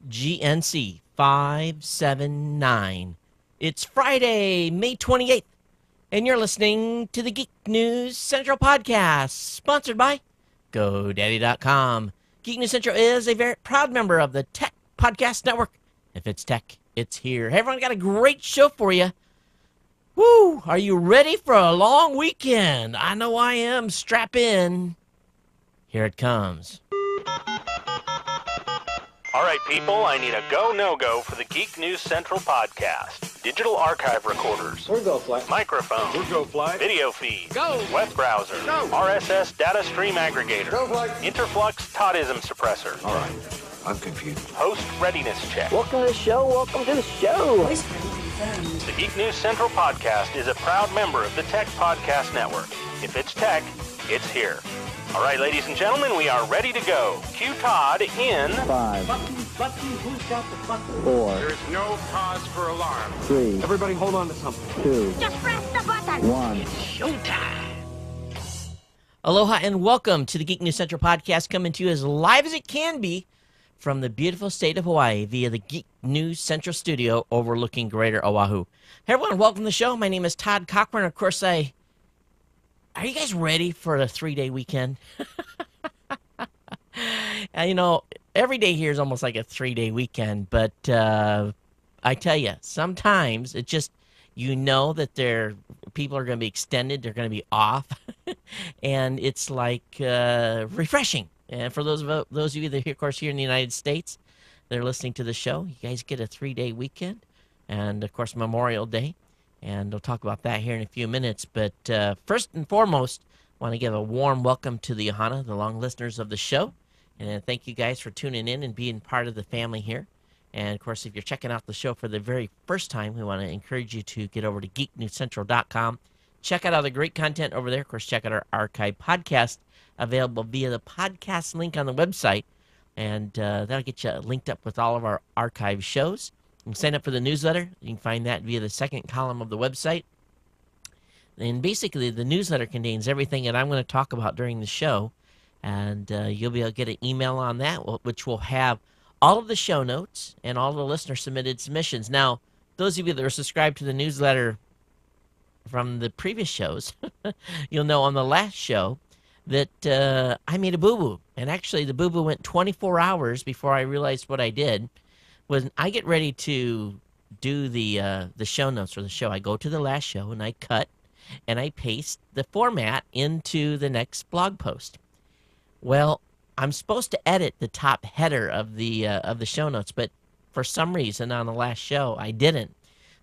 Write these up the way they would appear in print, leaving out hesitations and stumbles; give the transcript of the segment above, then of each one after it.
GNC-579. It's Friday, May 28th, and you're listening to the Geek News Central podcast, sponsored by GoDaddy.com. Geek News Central is a very proud member of the Tech Podcast Network. If it's tech, it's here. Hey, everyone, got a great show for you. Woo! Are you ready for a long weekend? I know I am. Strap in. Here it comes. All right, people, I need a go, no-go for the Geek News Central podcast. Digital archive recorders. We're go fly. Microphone. We're go fly. Video feed. Go. Web browser. Go. RSS data stream aggregator. Go fly. Interflux Toddism suppressor. All right, I'm confused. Host readiness check. Welcome to the show. Welcome to the show. The Geek News Central podcast is a proud member of the Tech Podcast Network. If it's tech, it's here. All right, ladies and gentlemen, we are ready to go. Cue Todd in 5, Button, who's got the button? 4, There is no cause for alarm. 3, Everybody hold on to something. 2, Just press the button. 1. Aloha and welcome to the Geek News Central podcast, coming to you as live as it can be from the beautiful state of Hawaii via the Geek News Central studio overlooking Greater Oahu. Hey everyone, welcome to the show. My name is Todd Cochran. Of course, are you guys ready for a 3-day weekend? You know, every day here is almost like a 3-day weekend, but I tell you, sometimes it just, you know that people are going to be extended, they're going to be off, and it's like refreshing. And for those of you that are, of course, here in the United States, they're listening to the show, you guys get a 3-day weekend, and of course Memorial Day. And we'll talk about that here in a few minutes. But first and foremost, I want to give a warm welcome to the Ohana, the long listeners of the show. And thank you guys for tuning in and being part of the family here. And, of course, if you're checking out the show for the very first time, we want to encourage you to get over to geeknewscentral.com. Check out all the great content over there. Of course, check out our archive podcast available via the podcast link on the website. And that'll get you linked up with all of our archive shows. You can sign up for the newsletter. You can find that via the second column of the website. And basically, the newsletter contains everything that I'm going to talk about during the show. And you'll be able to get an email on that, which will have all of the show notes and all the listener-submitted submissions. Now, those of you that are subscribed to the newsletter from the previous shows, you'll know on the last show that I made a boo-boo. And actually, the boo-boo went 24 hours before I realized what I did. When I get ready to do the show notes for the show, I go to the last show and I cut and I paste the format into the next blog post. Well, I'm supposed to edit the top header of the show notes, but for some reason on the last show I didn't.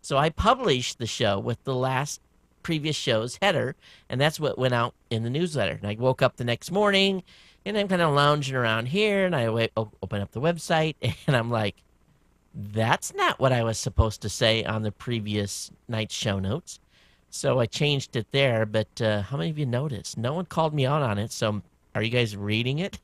So I published the show with the previous show's header, and that's what went out in the newsletter. And I woke up the next morning and I'm kind of lounging around here, and I open up the website and I'm like, that's not what I was supposed to say on the previous night's show notes. So I changed it there, but how many of you noticed? No one called me out on it, so are you guys reading it?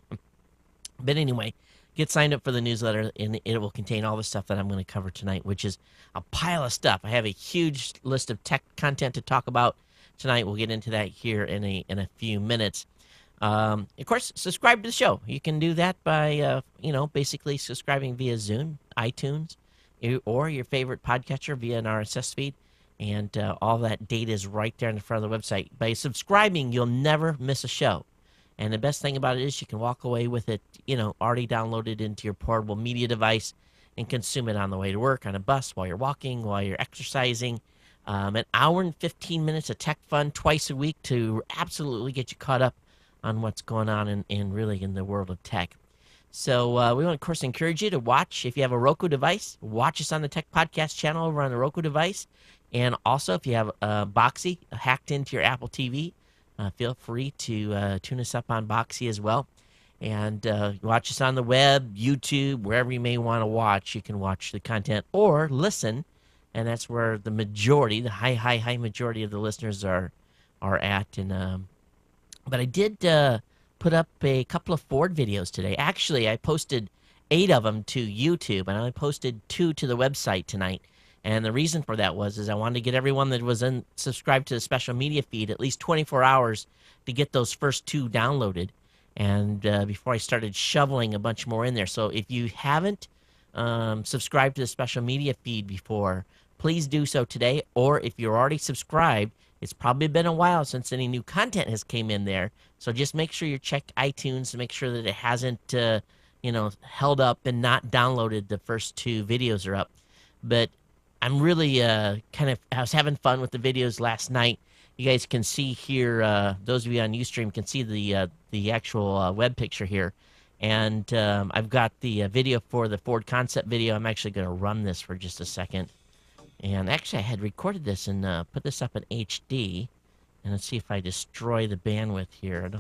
But anyway, get signed up for the newsletter, and it will contain all the stuff that I'm going to cover tonight, which is a pile of stuff. I have a huge list of tech content to talk about tonight. We'll get into that here in a few minutes. Of course, subscribe to the show. You can do that by, basically subscribing via Zoom, iTunes, or your favorite podcatcher via an RSS feed. And all that data is right there in the front of the website. By subscribing, you'll never miss a show. And the best thing about it is you can walk away with it, already downloaded into your portable media device and consume it on the way to work, on a bus, while you're walking, while you're exercising. An hour and 15 minutes of tech fun twice a week to absolutely get you caught up on what's going on in really in the world of tech. So we want to, of course, encourage you to watch. If you have a Roku device, watch us on the Tech Podcast channel over on the Roku device. And also, if you have Boxy hacked into your Apple TV, feel free to tune us up on Boxy as well. And watch us on the web, YouTube, wherever you may want to watch. You can watch the content or listen. And that's where the majority, the high majority of the listeners are at. And but I did put up a couple of Ford videos today. Actually, I posted 8 of them to YouTube, and I posted 2 to the website tonight. And the reason for that was I wanted to get everyone that was subscribed to the special media feed at least 24 hours to get those first 2 downloaded. And before I started shoveling a bunch more in there. So if you haven't subscribed to the special media feed before, please do so today. Or if you're already subscribed, it's probably been a while since any new content has came in there. So just make sure you check iTunes to make sure that it hasn't, held up and not downloaded. The first two videos are up. But I'm really I was having fun with the videos last night. You guys can see here, those of you on Ustream can see the actual web picture here. And I've got the video for the Ford concept video. I'm actually going to run this for just a second. And actually, I had recorded this and put this up in HD. And let's see if I destroy the bandwidth here.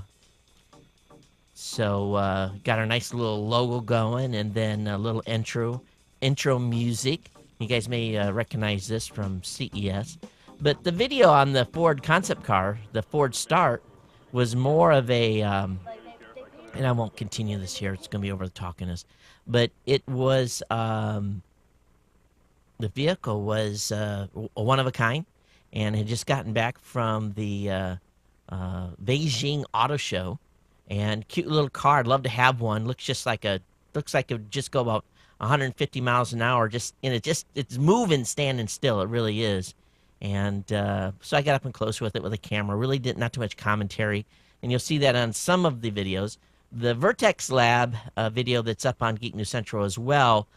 So got our nice little logo going, and then a little intro music. You guys may recognize this from CES. But the video on the Ford concept car, the Ford Start, was more of a, and I won't continue this here. It's going to be over the talkiness. But it was, the vehicle was one of a kind, and had just gotten back from the Beijing Auto Show. And cute little car. I'd love to have one. Looks like it would just go about 150 miles an hour. It's moving, standing still. It really is. And so I got up and close with it with a camera. Really did not too much commentary. And you'll see that on some of the videos. The Vertex Lab video that's up on Geek News Central as well.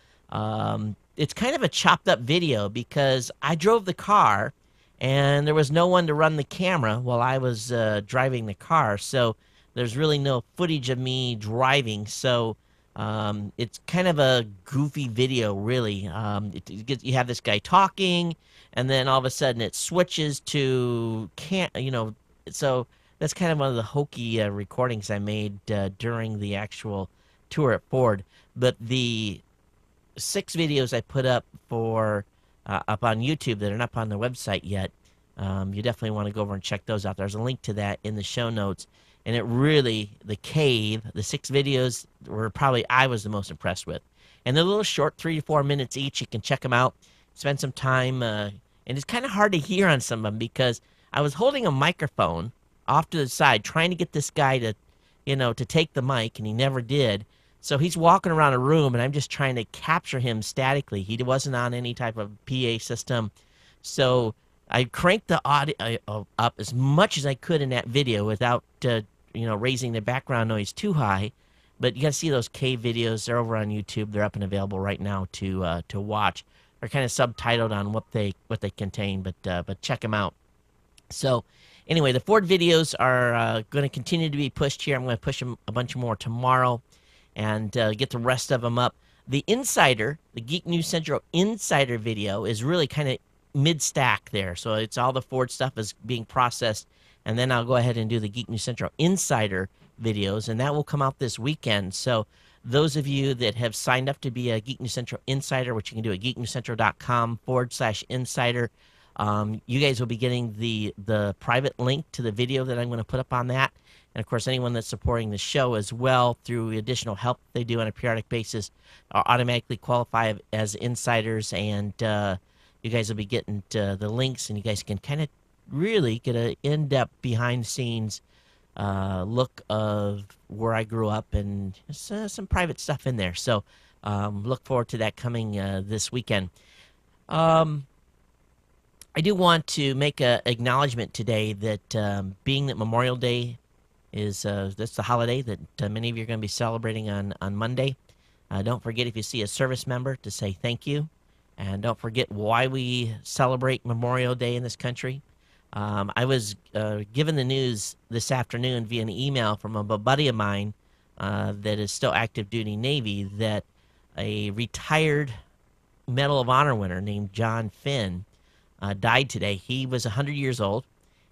It's kind of a chopped up video because I drove the car and there was no one to run the camera while I was driving the car. So there's really no footage of me driving, so it's kind of a goofy video, really. You have this guy talking, and then all of a sudden it switches to so that's kind of one of the hokey recordings I made during the actual tour at Ford. But the 6 videos I put up up on YouTube that are not up on the website yet, you definitely want to go over and check those out. There's a link to that in the show notes. And it really, the 6 videos were probably I was the most impressed with. And they're a little short, 3 to 4 minutes each. You can check them out, spend some time. And it's kind of hard to hear on some of them because I was holding a microphone off to the side trying to get this guy to take the mic, and he never did. So he's walking around a room, and I'm just trying to capture him statically. He wasn't on any type of PA system. So I cranked the audio up as much as I could in that video without raising the background noise too high. But you got to see those cave videos. They're over on YouTube. They're up and available right now to watch. They're kind of subtitled on what they contain, but check them out. So anyway, the Ford videos are going to continue to be pushed here. I'm going to push them a bunch more tomorrow and get the rest of them up. The Insider, the Geek News Central Insider video is really kind of mid-stack there. So it's all the Ford stuff is being processed. And then I'll go ahead and do the Geek News Central Insider videos, and that will come out this weekend. So those of you that have signed up to be a Geek News Central Insider, which you can do at geeknewscentral.com/insider, you guys will be getting the private link to the video that I'm going to put up on that. And, of course, anyone that's supporting the show as well through additional help they do on a periodic basis are automatically qualify as insiders, and you guys will be getting the links, and you guys can kind of really get an in-depth behind-the-scenes look of where I grew up, and some private stuff in there. So look forward to that coming this weekend. I do want to make an acknowledgement today that being that Memorial Day is that's the holiday that many of you are going to be celebrating on Monday. Don't forget, if you see a service member, to say thank you. And don't forget why we celebrate Memorial Day in this country. I was given the news this afternoon via an email from a buddy of mine that is still active duty Navy that a retired Medal of Honor winner named John Finn died today. He was 100 years old,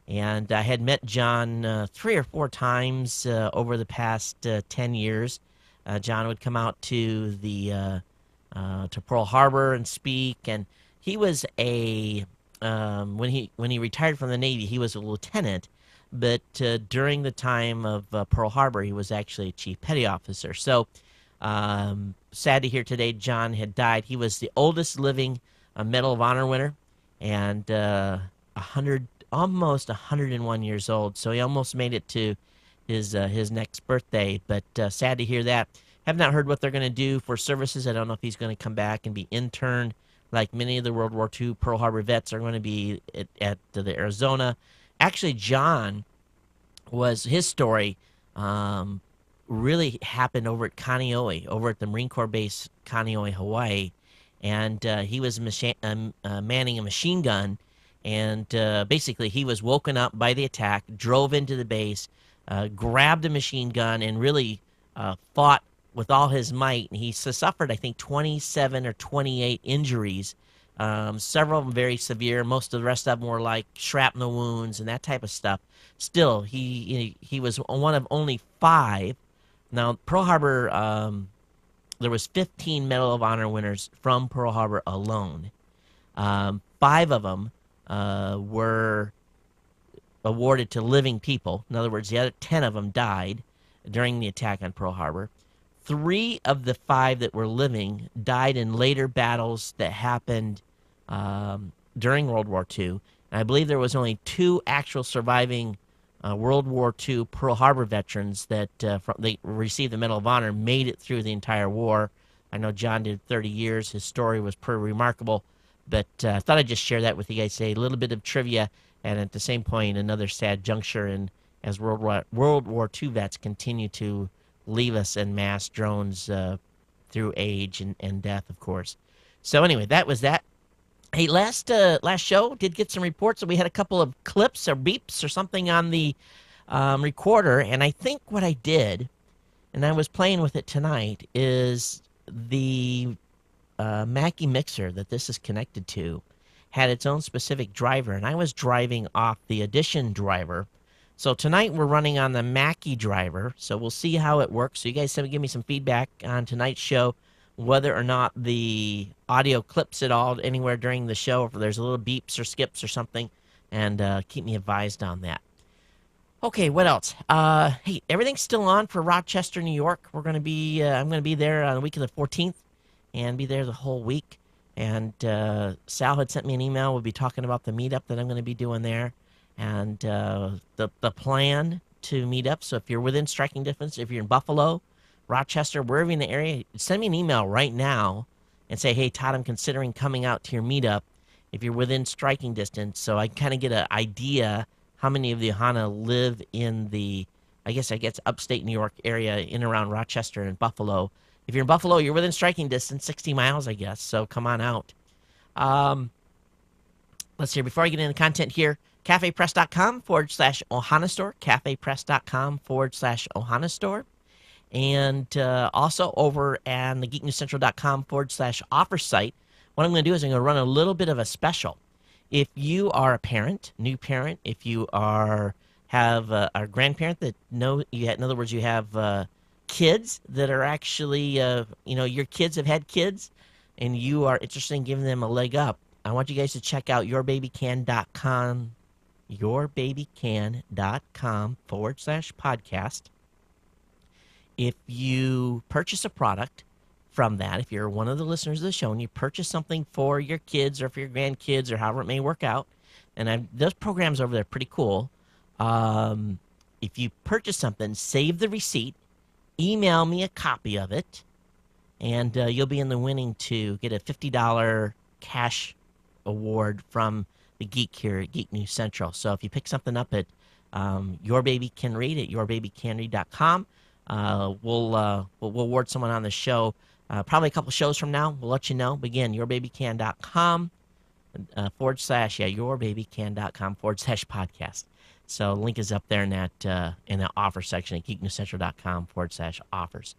and I had met John 3 or 4 times over the past 10 years. John would come out to to Pearl Harbor and speak, and he was when he retired from the Navy, he was a lieutenant, but during the time of Pearl Harbor, he was actually a chief petty officer. So sad to hear today John had died. He was the oldest living Medal of Honor winner, and almost 101 years old. So he almost made it to his next birthday, but sad to hear that. Have not heard what they're going to do for services. I don't know if he's going to come back and be interned like many of the World War II Pearl Harbor vets are going to be at the Arizona. Actually, John was his story really happened over at Kaneohe, over at the Marine Corps base Kaneohe, Hawaii, and he was manning a machine gun, and basically he was woken up by the attack, drove into the base, grabbed a machine gun, and really fought with all his might. And he suffered, I think, 27 or 28 injuries. Several of them very severe. Most of the rest of them were like shrapnel wounds and that type of stuff. Still, he was one of only 5. Now, Pearl Harbor, there was 15 Medal of Honor winners from Pearl Harbor alone. 5 of them were awarded to living people. In other words, the other 10 of them died during the attack on Pearl Harbor. 3 of the 5 that were living died in later battles that happened during World War II. And I believe there was only 2 actual surviving World War II Pearl Harbor veterans that they received the Medal of Honor, made it through the entire war. I know John did 30 years. His story was pretty remarkable. But I thought I'd just share that with you guys today. A little bit of trivia, and at the same point, another sad juncture as World War II vets continue to leave us en masse drones through age and death, of course. So anyway, that was that. Hey, last show did get some reports that we had a couple of clips or beeps or something on the recorder, and I think what I did, and I was playing with it tonight, is the Mackie mixer that this is connected to had its own specific driver, and I was driving off the Edition driver. So tonight we're running on the Mackie driver, so we'll see how it works. So you guys give me some feedback on tonight's show, whether or not the audio clips at all anywhere during the show, if there's a little beeps or skips or something, and keep me advised on that. Okay, what else? Hey, everything's still on for Rochester, New York. We're gonna be, I'm gonna be there on the week of the 14th, and be there the whole week. And Sal had sent me an email. We'll be talking about the meetup that I'm going to be doing there, and the plan to meet up. So if you're within striking distance, if you're in Buffalo, Rochester, wherever in the area, send me an email right now and say, hey, Todd, I'm considering coming out to your meetup if you're within striking distance, so I kind of get an idea how many of the Ohana live in the, I guess upstate New York area in around Rochester and Buffalo. If you're in Buffalo, you're within striking distance, 60 miles, I guess, so come on out. Let's see, before I get into content here, cafepress.com/Ohana store, cafepress.com/Ohana store. And also over at the geeknewscentral.com/offer site, what I'm going to do is I'm going to run a little bit of a special. If you are a parent, new parent, if you have a grandparent that in other words, you have kids that are actually, your kids have had kids, and you are interested in giving them a leg up, I want you guys to check out yourbabycan.com/podcast. If you purchase a product from that, if you're one of the listeners of the show and you purchase something for your kids or for your grandkids or however it may work out, and those programs over there are pretty cool. If you purchase something, save the receipt, email me a copy of it, and you'll be in the winning to get a $50 cash award from the geek here at Geek News Central. So if you pick something up at Your Baby Can Read at yourbabycanread.com, we'll award someone on the show probably a couple shows from now. We'll let you know. But again, yourbabycan.com /yourbabycan.com/podcast. So the link is up there in that offer section at geeknewscentral.com /offers.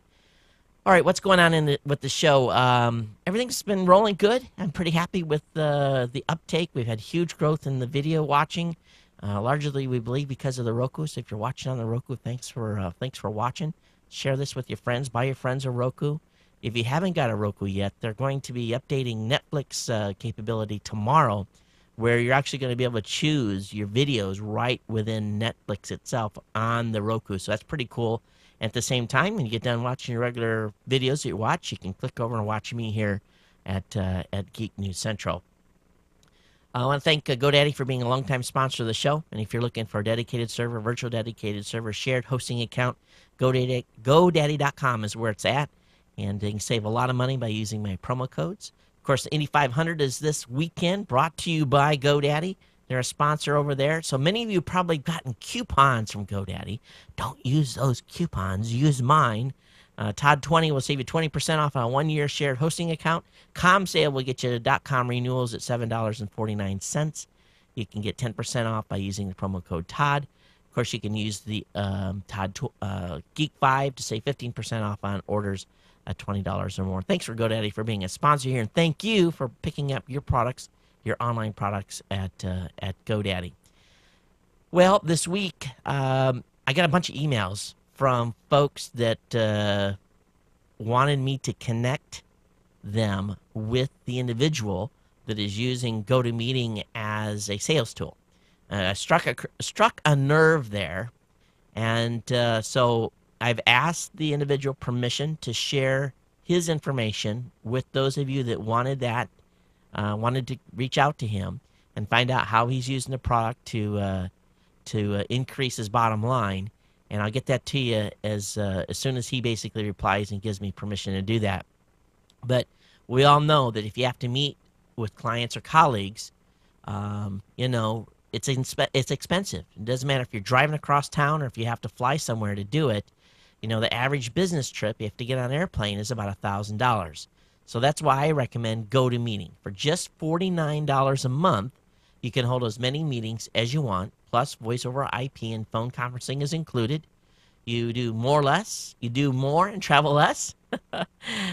All right, what's going on with the show? Everything's been rolling good. I'm pretty happy with the uptake. We've had huge growth in the video watching, largely we believe because of the Roku. So if you're watching on the Roku, thanks for watching. Share this with your friends. Buy your friends a Roku. If you haven't got a Roku yet, they're going to be updating Netflix capability tomorrow, where you're actually going to be able to choose your videos right within Netflix itself on the Roku. So that's pretty cool. At the same time, when you get done watching your regular videos that you watch, you can click over and watch me here at Geek News Central. I want to thank GoDaddy for being a longtime sponsor of the show. And if you're looking for a dedicated server, virtual dedicated server, shared hosting account, GoDaddy.com is where it's at. And you can save a lot of money by using my promo codes. Of course, the Indy 500 is this weekend, brought to you by GoDaddy. They're a sponsor over there. So many of you probably gotten coupons from GoDaddy. Don't use those coupons. Use mine. Todd20 will save you 20% off on a one-year shared hosting account. ComSale will get you .com renewals at $7.49. You can get 10% off by using the promo code Todd. Of course, you can use the Todd Geek 5 to save 15% off on orders at $20 or more. Thanks for GoDaddy for being a sponsor here, and thank you for picking up your products, your online products at GoDaddy. Well, this week I got a bunch of emails from folks that wanted me to connect them with the individual that is using GoToMeeting as a sales tool. Struck a nerve there, and so I've asked the individual permission to share his information with those of you that wanted to reach out to him and find out how he's using the product to increase his bottom line. And I'll get that to you as soon as he basically replies and gives me permission to do that. But we all know that if you have to meet with clients or colleagues, it's expensive. It doesn't matter if you're driving across town or if you have to fly somewhere to do it. The average business trip you have to get on an airplane is about $1,000. So that's why I recommend GoToMeeting. For just $49 a month, you can hold as many meetings as you want, plus voice over IP and phone conferencing is included. You do more or less, you do more and travel less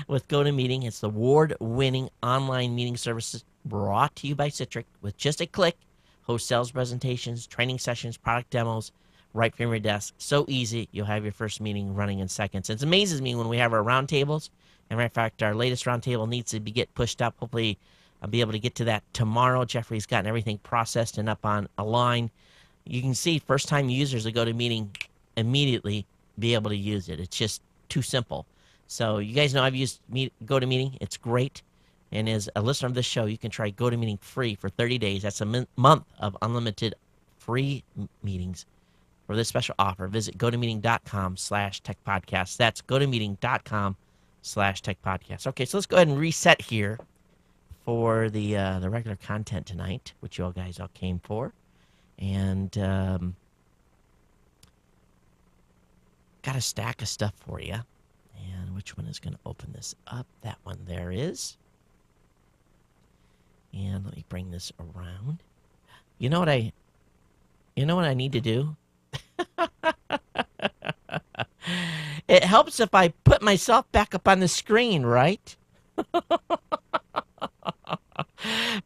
with GoToMeeting. It's the award-winning online meeting services brought to you by Citrix. With just a click, host sales presentations, training sessions, product demos right from your desk. So easy, you'll have your first meeting running in seconds. It amazes me when we have our roundtables. And matter of fact, our latest roundtable needs to get pushed up. Hopefully, I'll be able to get to that tomorrow. Jeffrey's gotten everything processed and up on a line. You can see first-time users that go to meeting immediately be able to use it. It's just too simple. So you guys know I've used GoToMeeting. It's great. And as a listener of this show, you can try GoToMeeting free for 30 days. That's a month of unlimited free meetings. For this special offer, visit GoToMeeting.com/techpodcast. That's GoToMeeting.com/techpodcast. Okay, so let's go ahead and reset here for the regular content tonight, which you all guys all came for. And got a stack of stuff for you. And which one is going to open this up? That one there is. And let me bring this around. You know what I need to do? It helps if I put myself back up on the screen, right?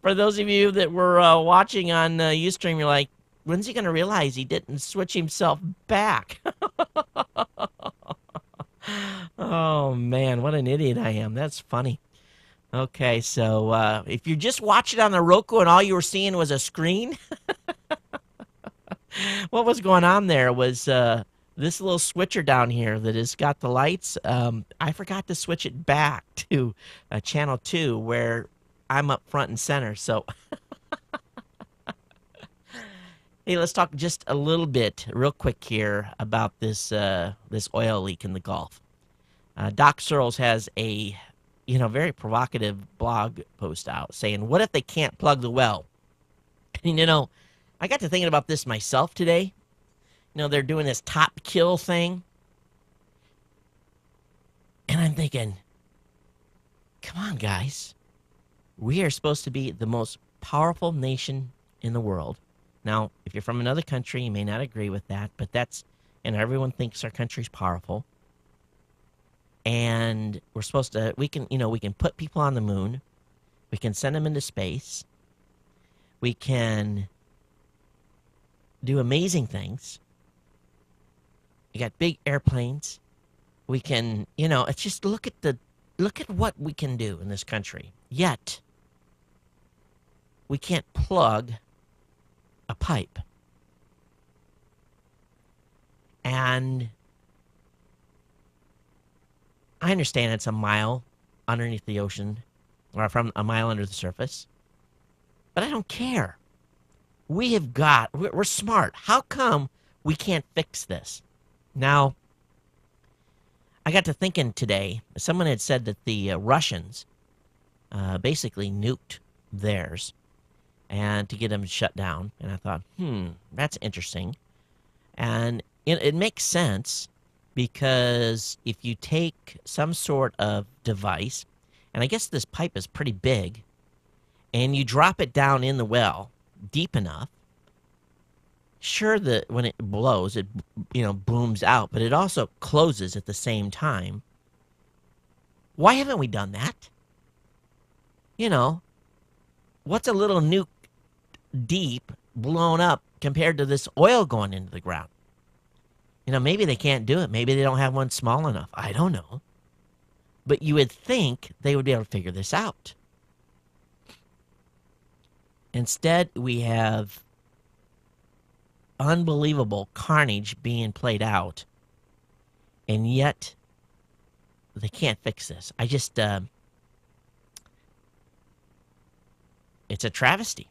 For those of you that were watching on Ustream, you're like, when's he going to realize he didn't switch himself back? Oh, man, what an idiot I am. That's funny. Okay, so if you just watched it on the Roku and all you were seeing was a screen, what was going on there was this little switcher down here that has got the lights. I forgot to switch it back to channel 2 where I'm up front and center. So, hey, let's talk just a little bit, real quick here, about this oil leak in the Gulf. Doc Searles has a very provocative blog post out saying, "What if they can't plug the well?" And I got to thinking about this myself today. They're doing this top kill thing. And I'm thinking, come on, guys. We are supposed to be the most powerful nation in the world. Now, if you're from another country, you may not agree with that, but everyone thinks our country's powerful. And we're supposed to, we can put people on the moon. We can send them into space. We can do amazing things. You got big airplanes. We can, it's just look at what we can do in this country. Yet, we can't plug a pipe. And I understand it's a mile underneath the ocean, or from a mile under the surface. But I don't care. We're smart. How come we can't fix this? Now, I got to thinking today, someone had said that the Russians basically nuked theirs and to get them shut down. And I thought, that's interesting. And it makes sense because if you take some sort of device, and I guess this pipe is pretty big, and you drop it down in the well deep enough, sure that when it blows, it booms out, but it also closes at the same time. Why haven't we done that? What's a little nuke deep blown up compared to this oil going into the ground? Maybe they can't do it. Maybe they don't have one small enough. I don't know. But you would think they would be able to figure this out. Instead, we have unbelievable carnage being played out, and yet they can't fix this. It's a travesty.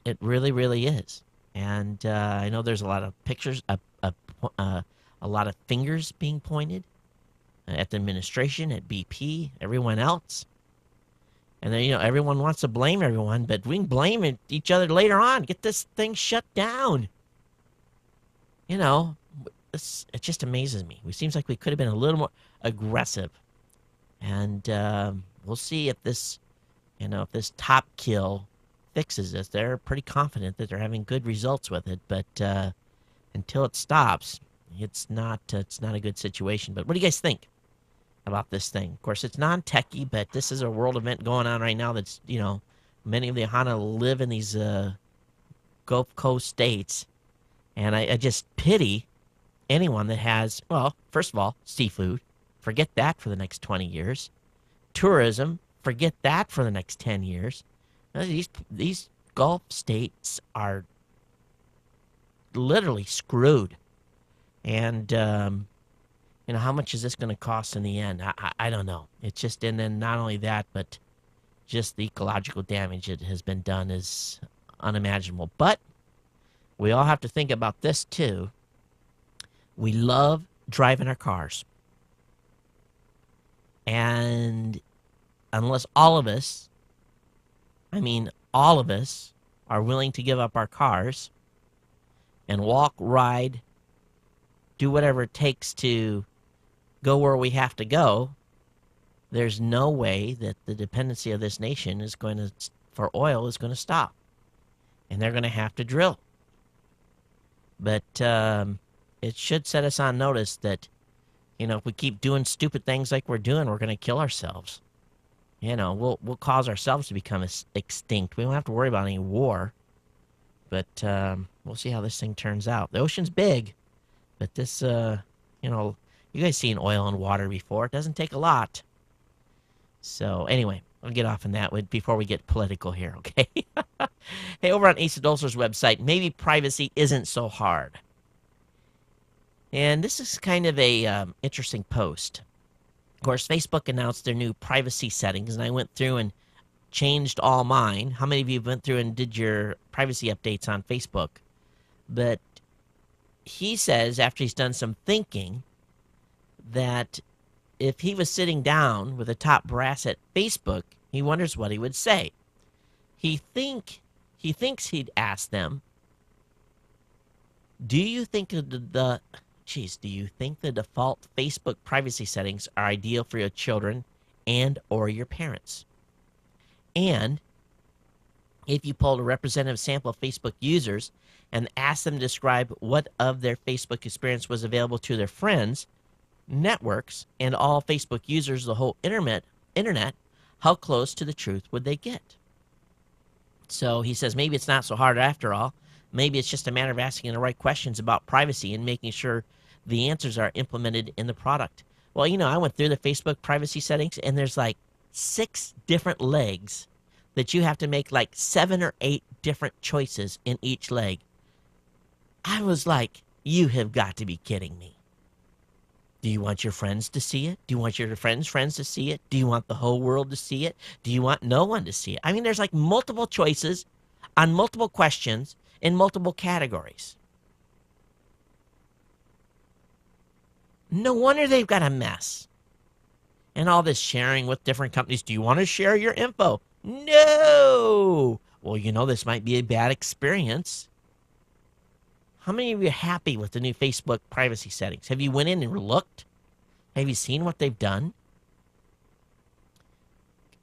It really, really is. And I know there's a lot of pictures, a lot of fingers being pointed at the administration, at BP, everyone else. And then, everyone wants to blame everyone, but we can blame each other later on. Get this thing shut down. It just amazes me. It seems like we could have been a little more aggressive. And we'll see if this top kill fixes this. They're pretty confident that they're having good results with it, but until it stops, it's not a good situation. But what do you guys think about this thing? Of course, it's non-techy, but this is a world event going on right now that's, many of the Ohana live in these Gulf Coast states, and I just pity anyone that has, well, first of all, seafood. Forget that for the next 20 years. Tourism, forget that for the next 10 years. These Gulf states are literally screwed. And, how much is this going to cost in the end? I don't know. It's just, and then not only that, but just the ecological damage that has been done is unimaginable. But we all have to think about this, too. We love driving our cars. And unless all of us are willing to give up our cars and walk, ride, do whatever it takes to go where we have to go, there's no way that the dependency of this nation for oil is going to stop. And they're going to have to drill. But it should set us on notice that, if we keep doing stupid things like we're doing, we're going to kill ourselves. We'll cause ourselves to become extinct. We don't have to worry about any war. But we'll see how this thing turns out. The ocean's big, but this, you guys seen oil and water before. It doesn't take a lot. So anyway, I'll get off on that before we get political here, okay? Hey, over on Asa Dulcer's website, maybe privacy isn't so hard. And this is kind of a interesting post. Of course, Facebook announced their new privacy settings, and I went through and changed all mine. How many of you went through and did your privacy updates on Facebook? But he says, after he's done some thinking, that if he was sitting down with the top brass at Facebook, he wonders what he would say. He thinks he'd ask them, do you think the default Facebook privacy settings are ideal for your children and or your parents? And if you polled a representative sample of Facebook users and asked them to describe what of their Facebook experience was available to their friends, networks, and all Facebook users of the whole internet, how close to the truth would they get? So he says maybe it's not so hard after all. Maybe it's just a matter of asking the right questions about privacy and making sure the answers are implemented in the product. Well, I went through the Facebook privacy settings, and there's like 6 different legs that you have to make like 7 or 8 different choices in each leg. I was like, you have got to be kidding me. Do you want your friends to see it? Do you want your friends' friends to see it? Do you want the whole world to see it? Do you want no one to see it? I mean, there's like multiple choices on multiple questions in multiple categories. No wonder they've got a mess. And all this sharing with different companies. Do you want to share your info? No. Well, this might be a bad experience. How many of you are happy with the new Facebook privacy settings? Have you went in and looked? Have you seen what they've done?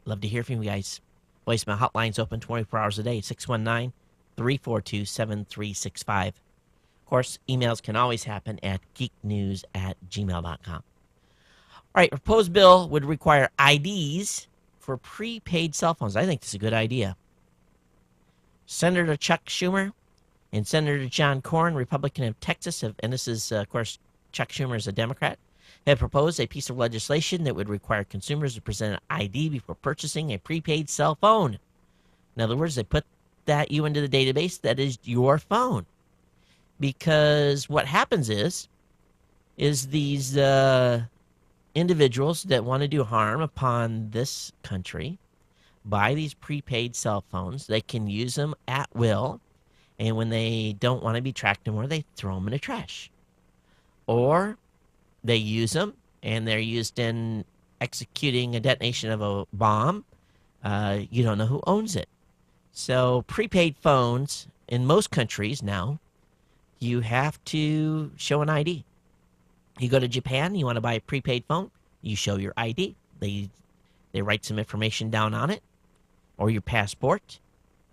Love to hear from you guys. Voicemail hotline's open 24 hours a day, 619-342-7365. Of course, emails can always happen at geeknews@gmail.com. All right, proposed bill would require IDs for prepaid cell phones. I think this is a good idea. Senator Chuck Schumer and Senator John Cornyn, Republican of Texas, and this is, of course, Chuck Schumer is a Democrat, have proposed a piece of legislation that would require consumers to present an ID before purchasing a prepaid cell phone. In other words, they put you into the database that is your phone. Because what happens is these individuals that want to do harm upon this country buy these prepaid cell phones. They can use them at will. And when they don't want to be tracked anymore, they throw them in the trash. Or they use them, and they're used in executing a detonation of a bomb. You don't know who owns it. So prepaid phones, in most countries now, you have to show an ID. You go to Japan, you want to buy a prepaid phone, you show your ID. They write some information down on it, or your passport,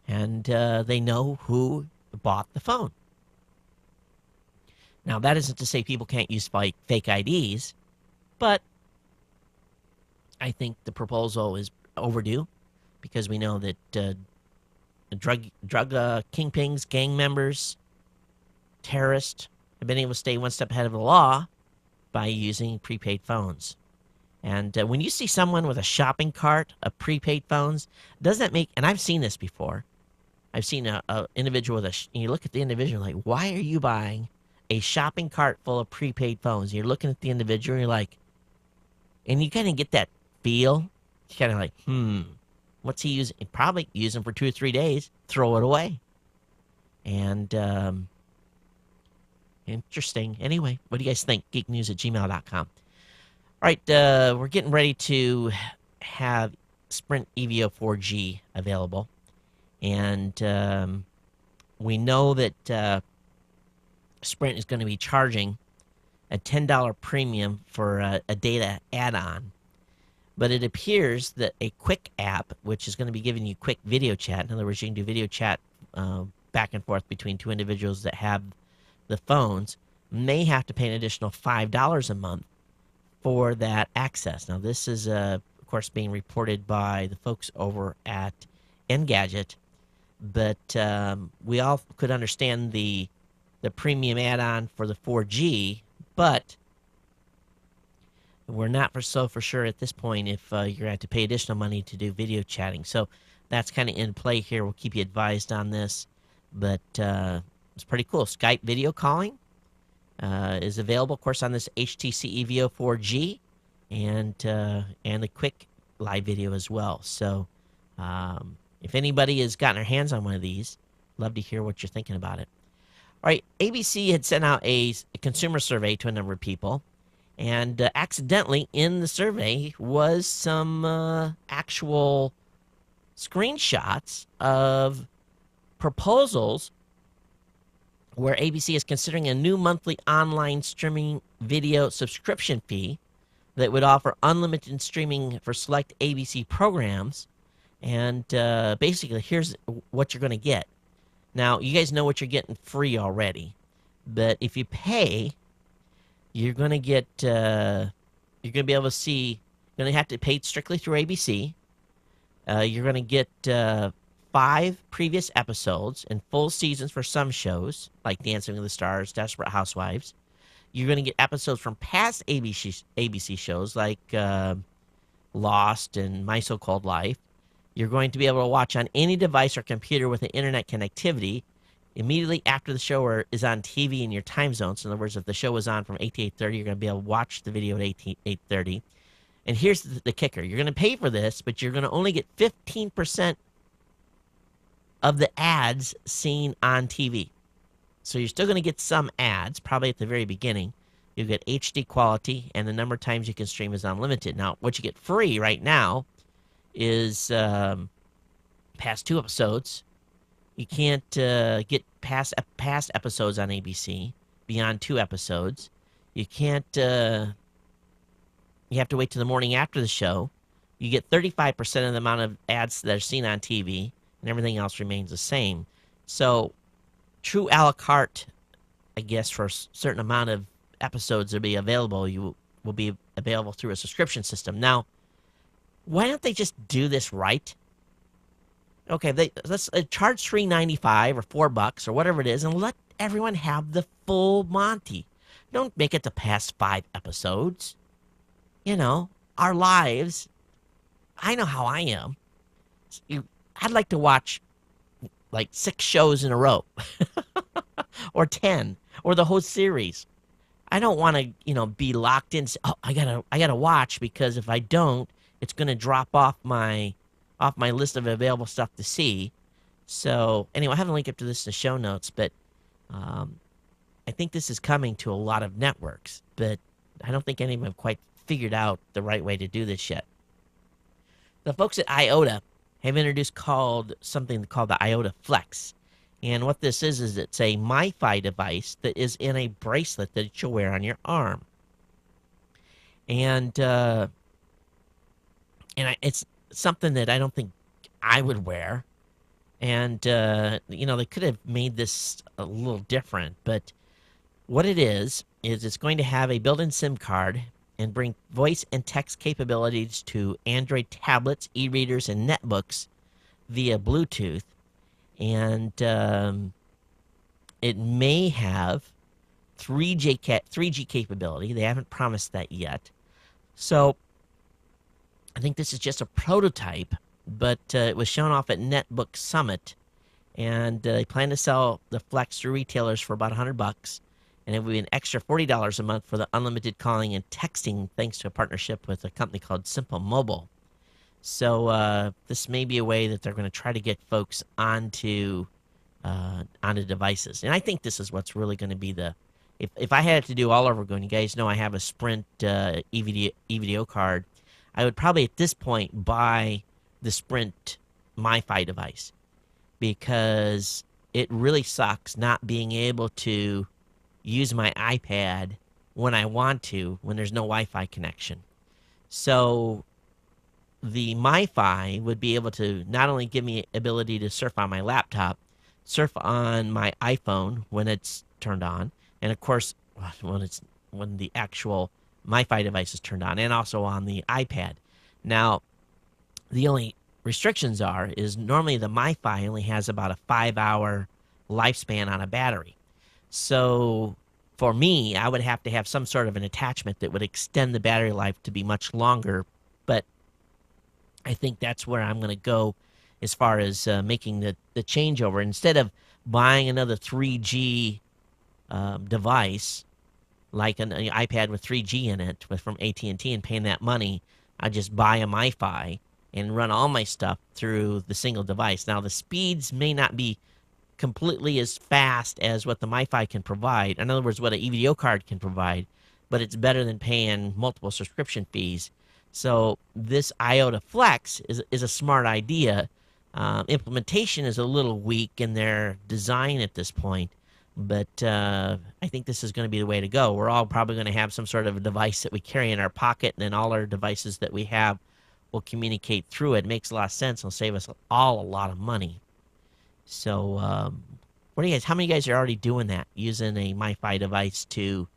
and they know who bought the phone. Now, that isn't to say people can't use fake IDs, but I think the proposal is overdue because we know that drug kingpins, gang members, terrorists have been able to stay one step ahead of the law by using prepaid phones. And when you see someone with a shopping cart of prepaid phones, does that make, and I've seen this before, I've seen an individual and you look at the individual like, why are you buying a shopping cart full of prepaid phones? You're looking at the individual and you're like, and you kind of get that feel, you're kind of like, what's he using? He'd probably use them for 2 or 3 days, throw it away. And interesting. Anyway, what do you guys think? geeknews@gmail.com. All right, we're getting ready to have Sprint EVO 4G available. And we know that Sprint is going to be charging a $10 premium for a data add-on. But it appears that a quick app, which is going to be giving you quick video chat, in other words, you can do video chat back and forth between two individuals that have the phones, may have to pay an additional $5 a month for that access. Now, this is, of course, being reported by the folks over at Engadget, but we all could understand the premium add-on for the 4G, but we're not for sure at this point if you're going to have to pay additional money to do video chatting. So that's kind of in play here. We'll keep you advised on this, but it's pretty cool. Skype video calling is available, of course, on this HTC EVO 4G, and the quick live video as well. So if anybody has gotten their hands on one of these, love to hear what you're thinking about it. All right, ABC had sent out a consumer survey to a number of people, and accidentally in the survey was some actual screenshots of proposals where ABC is considering a new monthly online streaming video subscription fee that would offer unlimited streaming for select ABC programs. And basically, here's what you're going to get. Now, you guys know what you're getting free already, but if you pay, you're going to get, you're going to be able to see, you're going to have to pay strictly through ABC. You're going to get 5 previous episodes and full seasons for some shows, like Dancing with the Stars, Desperate Housewives. You're going to get episodes from past ABC shows, like Lost and My So-Called Life. You're going to be able to watch on any device or computer with an internet connectivity immediately after the show is on TV in your time zone. So in other words, if the show is on from 8 to 8:30, you're going to be able to watch the video at 8:30. And here's the kicker. You're going to pay for this, but you're going to only get 15% of the ads seen on TV. So you're still going to get some ads, probably at the very beginning. You get HD quality, and the number of times you can stream is unlimited. Now, what you get free right now is past 2 episodes. You can't get past episodes on ABC beyond 2 episodes. You can't. You have to wait till the morning after the show. You get 35% of the amount of ads that are seen on TV, and everything else remains the same. So, true a la carte, I guess, for a certain amount of episodes to be available, you will be available through a subscription system. Now, why don't they just do this right? Okay, let's charge $3.95 or $4 or whatever it is, and let everyone have the full Monty. Don't make it the past 5 episodes. You know, our lives. I know how I am. I'd like to watch like 6 shows in a row, or 10, or the whole series. I don't want to, be locked in. Oh, I gotta watch, because if I don't, it's gonna drop off my list of available stuff to see. So anyway, I have a link up to this in the show notes, but I think this is coming to a lot of networks, but I don't think any of them have quite figured out the right way to do this yet. The folks at IOTA have introduced something called the IOTA Flex. And what this is it's a MiFi device that is in a bracelet that you'll wear on your arm. And it's something that I don't think I would wear. And, they could have made this a little different. But what it is it's going to have a built-in SIM card and bring voice and text capabilities to Android tablets, e-readers, and netbooks via Bluetooth. And it may have 3G capability. They haven't promised that yet. So I think this is just a prototype, but it was shown off at Netbook Summit. And they plan to sell the Flex to retailers for about $100. And it will be an extra $40 a month for the unlimited calling and texting, thanks to a partnership with a company called Simple Mobile. So this may be a way that they're going to try to get folks onto devices. And I think this is what's really going to be if I had to do all over again, you guys know I have a Sprint EVDO card, I would probably at this point buy the Sprint MiFi device, because it really sucks not being able to use my iPad when I want to, when there's no Wi-Fi connection. So the MiFi would be able to not only give me ability to surf on my laptop, surf on my iPhone when it's turned on, and of course when the actual MiFi device is turned on, and also on the iPad. Now, the only restrictions is normally the MiFi only has about a 5-hour lifespan on a battery. So for me, I would have to have some sort of an attachment that would extend the battery life to be much longer. But I think that's where I'm going to go as far as making the changeover. Instead of buying another 3G device, like an iPad with 3G in it from AT&T, and paying that money, I just buy a MiFi and run all my stuff through the single device. Now, the speeds may not be completely as fast as what the MiFi can provide. In other words, what an EVDO card can provide, but it's better than paying multiple subscription fees. So this IOTA Flex is a smart idea. Implementation is a little weak in their design at this point, but I think this is going to be the way to go. We're all probably going to have some sort of a device that we carry in our pocket, and then all our devices that we have will communicate through it. It makes a lot of sense. It'll save us all a lot of money. So, what do you guys? How many of you guys are already doing that, using a MiFi device to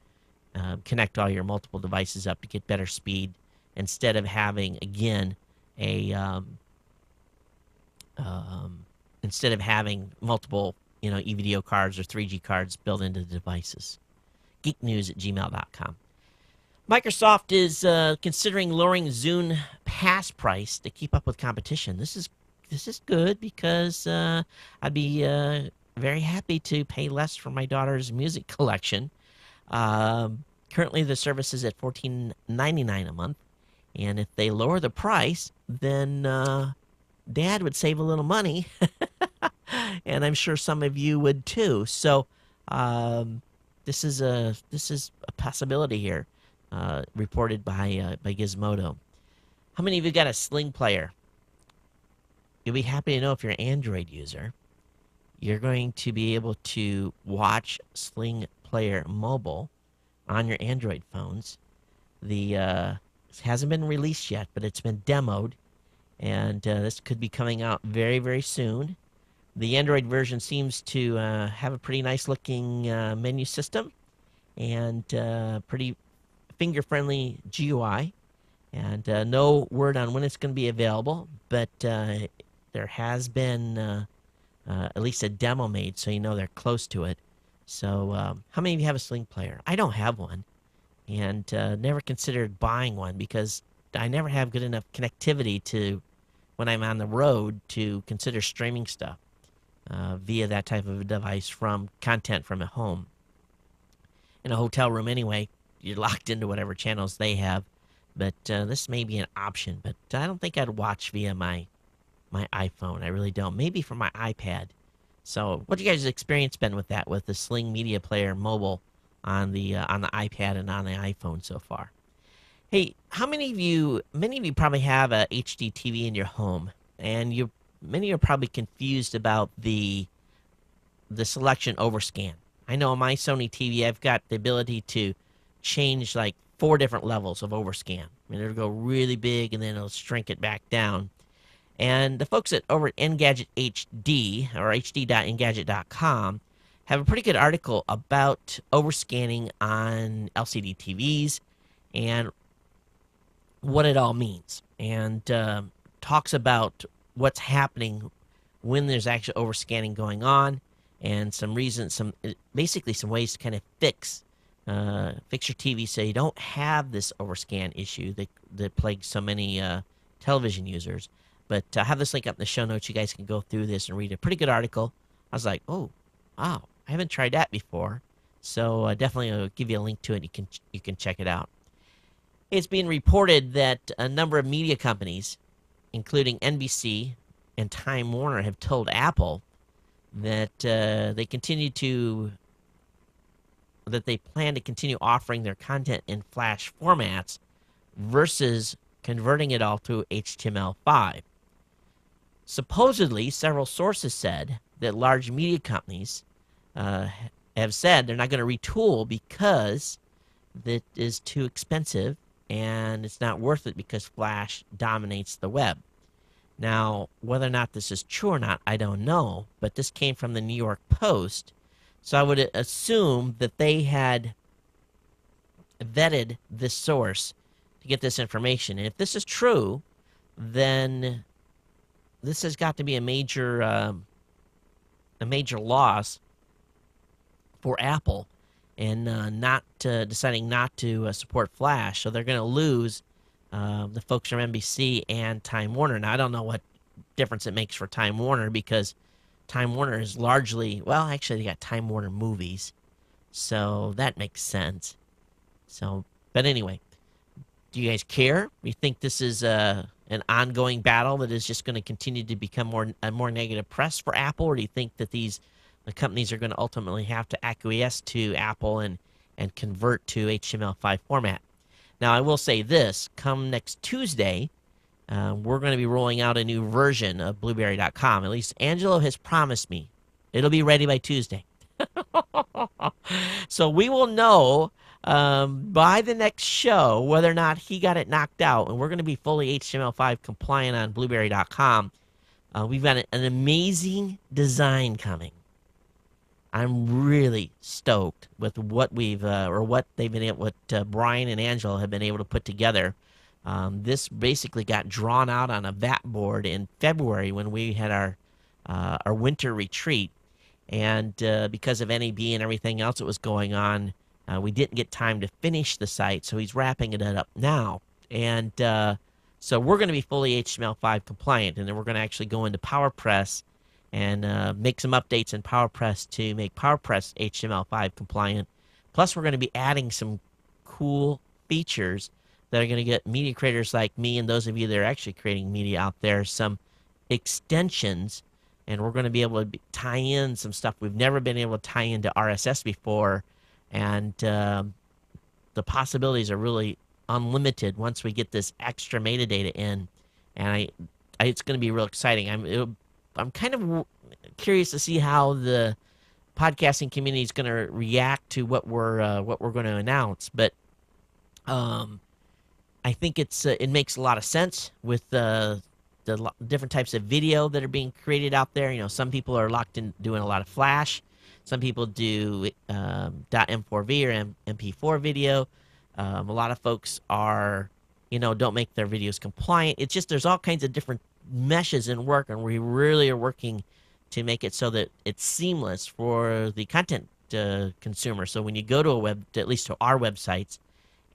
connect all your multiple devices up to get better speed, instead of having multiple EVDO cards or 3G cards built into the devices? geeknews@gmail.com. Microsoft is considering lowering Zune Pass price to keep up with competition. This is good, because I'd be very happy to pay less for my daughter's music collection. Currently, the service is at $14.99 a month, and if they lower the price, then Dad would save a little money. and I'm sure some of you would too. So this is a possibility here, reported by Gizmodo. How many of you got a Sling player? You'll be happy to know if you're an Android user, you're going to be able to watch Sling Player Mobile on your Android phones. The it hasn't been released yet, but it's been demoed, and this could be coming out very, very soon. The Android version seems to have a pretty nice looking menu system and pretty finger-friendly GUI, and no word on when it's going to be available, but there has been at least a demo made, so you know they're close to it. So how many of you have a Sling player? I don't have one, and never considered buying one because I never have good enough connectivity to, when I'm on the road, to consider streaming stuff via that type of a device from content from a home. In a hotel room anyway, you're locked into whatever channels they have, but this may be an option, but I don't think I'd watch via my iPhone. I really don't. Maybe from my iPad. So what you guys' experience been with that, with the Sling Media Player Mobile on the iPad and on the iPhone so far? Hey, many of you probably have a HD TV in your home, and many are probably confused about the selection overscan. I know on my Sony TV, I've got the ability to change like 4 different levels of overscan. I mean, it'll go really big, and then it'll shrink it back down. And the folks over at Engadget HD, or hd.engadget.com, have a pretty good article about overscanning on LCD TVs and what it all means, and talks about what's happening when there's actually overscanning going on, and some reasons, basically some ways to kind of fix your TV so you don't have this overscan issue that plagues so many television users. But I have this link up in the show notes. You guys can go through this and read a pretty good article. I was like, oh, wow, I haven't tried that before. So definitely I'll give you a link to it. You can check it out. It's being reported that a number of media companies, including NBC and Time Warner, have told Apple that they plan to continue offering their content in Flash formats versus converting it all to HTML5. Supposedly, several sources said that large media companies have said they're not going to retool because that is too expensive and it's not worth it because Flash dominates the web. Now, whether or not this is true or not, I don't know, but this came from the New York Post, so I would assume that they had vetted this source to get this information. And if this is true, then this has got to be a major loss for Apple, and not deciding not to support Flash. So they're going to lose the folks from NBC and Time Warner. Now, I don't know what difference it makes for Time Warner, because Time Warner is largely, well, actually they got Time Warner Movies, so that makes sense. So, but anyway, do you guys care? Do you think this is an ongoing battle that is just going to continue to become more negative press for Apple, or do you think that the companies are going to ultimately have to acquiesce to Apple and convert to HTML5 format? Now, I will say this: come next Tuesday, we're going to be rolling out a new version of Blueberry.com. At least Angelo has promised me it'll be ready by Tuesday. So we will know by the next show whether or not he got it knocked out, and we're going to be fully HTML5 compliant on Blueberry.com. We've got an amazing design coming. I'm really stoked with what Brian and Angelo have been able to put together. This basically got drawn out on a VAT board in February when we had our winter retreat, and because of NAB and everything else that was going on, we didn't get time to finish the site, so he's wrapping it up now. And so we're going to be fully HTML5 compliant, and then we're going to actually go into PowerPress and make some updates in PowerPress to make PowerPress HTML5 compliant. Plus, we're going to be adding some cool features that are going to get media creators like me and those of you that are actually creating media out there some extensions and we're going to be able to tie in some stuff we've never been able to tie into RSS before, and the possibilities are really unlimited once we get this extra metadata in, and it's going to be real exciting. I'm kind of curious to see how the podcasting community is going to react to what we're going to announce, but I think it makes a lot of sense with different types of video that are being created out there. Some people are locked in doing a lot of Flash. Some people do .m4v or MP4 video. A lot of folks are, don't make their videos compliant. It's just there's all kinds of different meshes in work, and we really are working to make it so that it's seamless for the content consumer. So when you go to at least to our websites,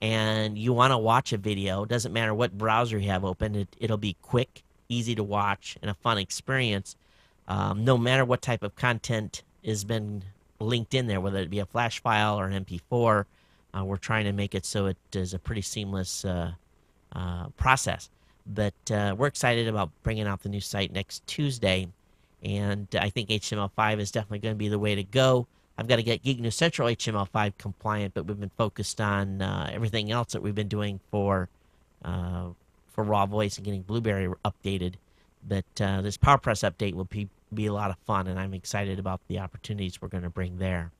and you want to watch a video, doesn't matter what browser you have open, it'll be quick, easy to watch, and a fun experience. No matter what type of content has been linked in there, whether it be a Flash file or an MP4, we're trying to make it so it is a pretty seamless process. But we're excited about bringing out the new site next Tuesday, and I think HTML5 is definitely going to be the way to go. I've got to get Geek News Central HTML5 compliant, but we've been focused on everything else that we've been doing for Raw Voice and getting Blueberry updated. But this PowerPress update will be a lot of fun, and I'm excited about the opportunities we're going to bring there.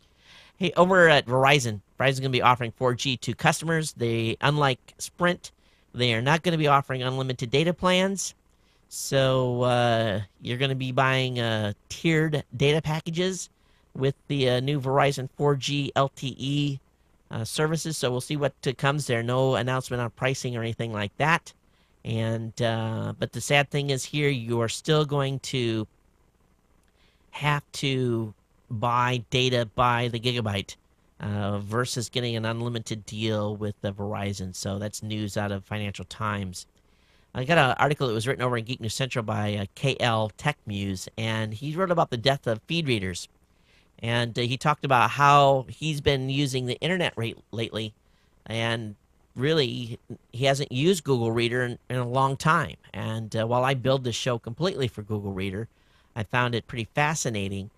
Hey, over at Verizon's going to be offering 4G to customers. Unlike Sprint, they are not going to be offering unlimited data plans. So you're going to be buying tiered data packages with the new Verizon 4G LTE services. So we'll see what comes there. No announcement on pricing or anything like that. And but the sad thing is here, you are still going to have to buy data by the gigabyte versus getting an unlimited deal with Verizon. So that's news out of Financial Times. I got an article that was written over in Geek News Central by KL Tech Muse, and he wrote about the death of feed readers. And he talked about how he's been using the internet lately, and really he hasn't used Google Reader in a long time. And while I build this show completely for Google Reader, I found it pretty fascinating,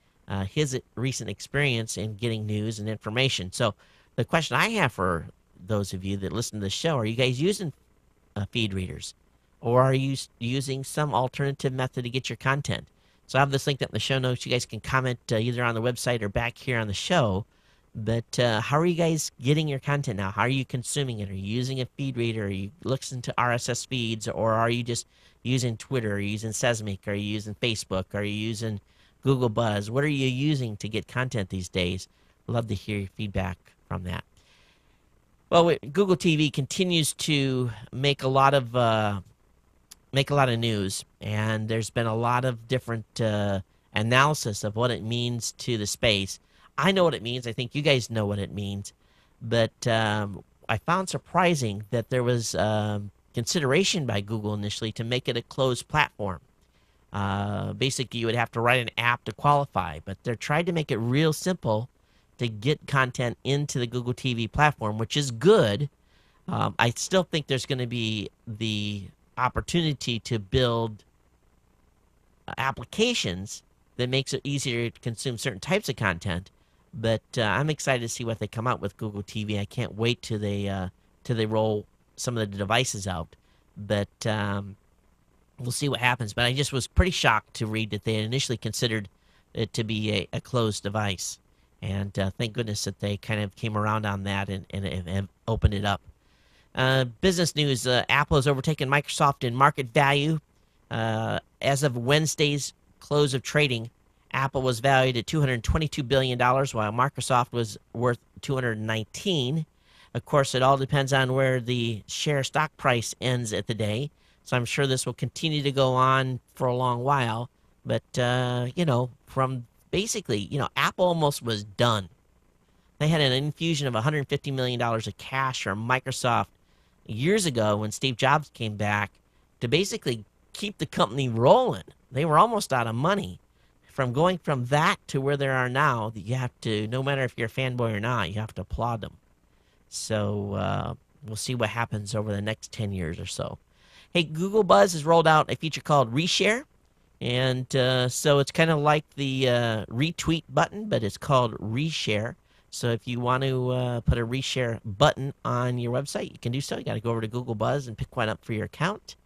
his recent experience in getting news and information. So the question I have for those of you that listen to the show, are you guys using feed readers? Or are you using some alternative method to get your content? So I have this linked up in the show notes. You guys can comment either on the website or back here on the show. But how are you guys getting your content now? How are you consuming it? Are you using a feed reader? Are you listening to RSS feeds? Or are you just using Twitter? Are you using Sesame? Are you using Facebook? Are you using Google Buzz? What are you using to get content these days? Love to hear your feedback from that. Well, Google TV continues to make a lot of news, and there's been a lot of different analysis of what it means to the space. I know what it means. I think you guys know what it means. But I found surprising that there was consideration by Google initially to make it a closed platform. Basically, you would have to write an app to qualify, but they're trying to make it real simple to get content into the Google TV platform, which is good. I still think there's going to be the opportunity to build applications that makes it easier to consume certain types of content. But I'm excited to see what they come out with Google TV. I can't wait till they roll some of the devices out. But we'll see what happens. But I just was pretty shocked to read that they had initially considered it to be a closed device. And thank goodness that they kind of came around on that and opened it up. Business news, Apple has overtaken Microsoft in market value. As of Wednesday's close of trading, Apple was valued at $222 billion, while Microsoft was worth $219. Of course, it all depends on where the share stock price ends at the day. So I'm sure this will continue to go on for a long while. But, from basically, Apple almost was done. They had an infusion of $150 million of cash from Microsoft years ago when Steve Jobs came back to basically keep the company rolling. They were almost out of money. From going from that to where they are now, you have to, no matter if you're a fanboy or not, you have to applaud them. So we'll see what happens over the next 10 years or so. Hey, Google Buzz has rolled out a feature called Reshare. And so it's kind of like the retweet button, but it's called reshare. So if you want to put a reshare button on your website, you can do so. You got to go over to Google Buzz and pick one up for your account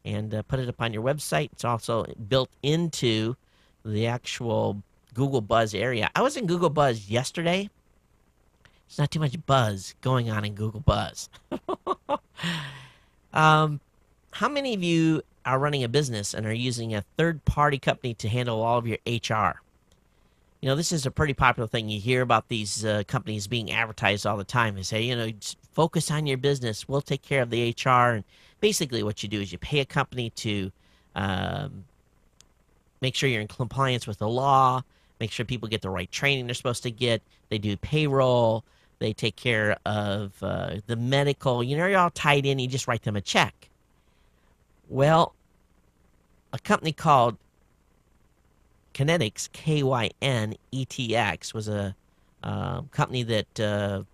and put it up on your website. It's also built into the actual Google Buzz area. I was in Google Buzz yesterday. There's not too much buzz going on in Google Buzz. How many of you are running a business and are using a third-party company to handle all of your HR? You know, this is a pretty popular thing. You hear about these companies being advertised all the time. They say, you know, just focus on your business. We'll take care of the HR. And basically what you do is you pay a company to make sure you're in compliance with the law, make sure people get the right training they're supposed to get. They do payroll. They take care of the medical. You know, you're all tied in. You just write them a check. Well, a company called Kinetics, Kynetx, was a company that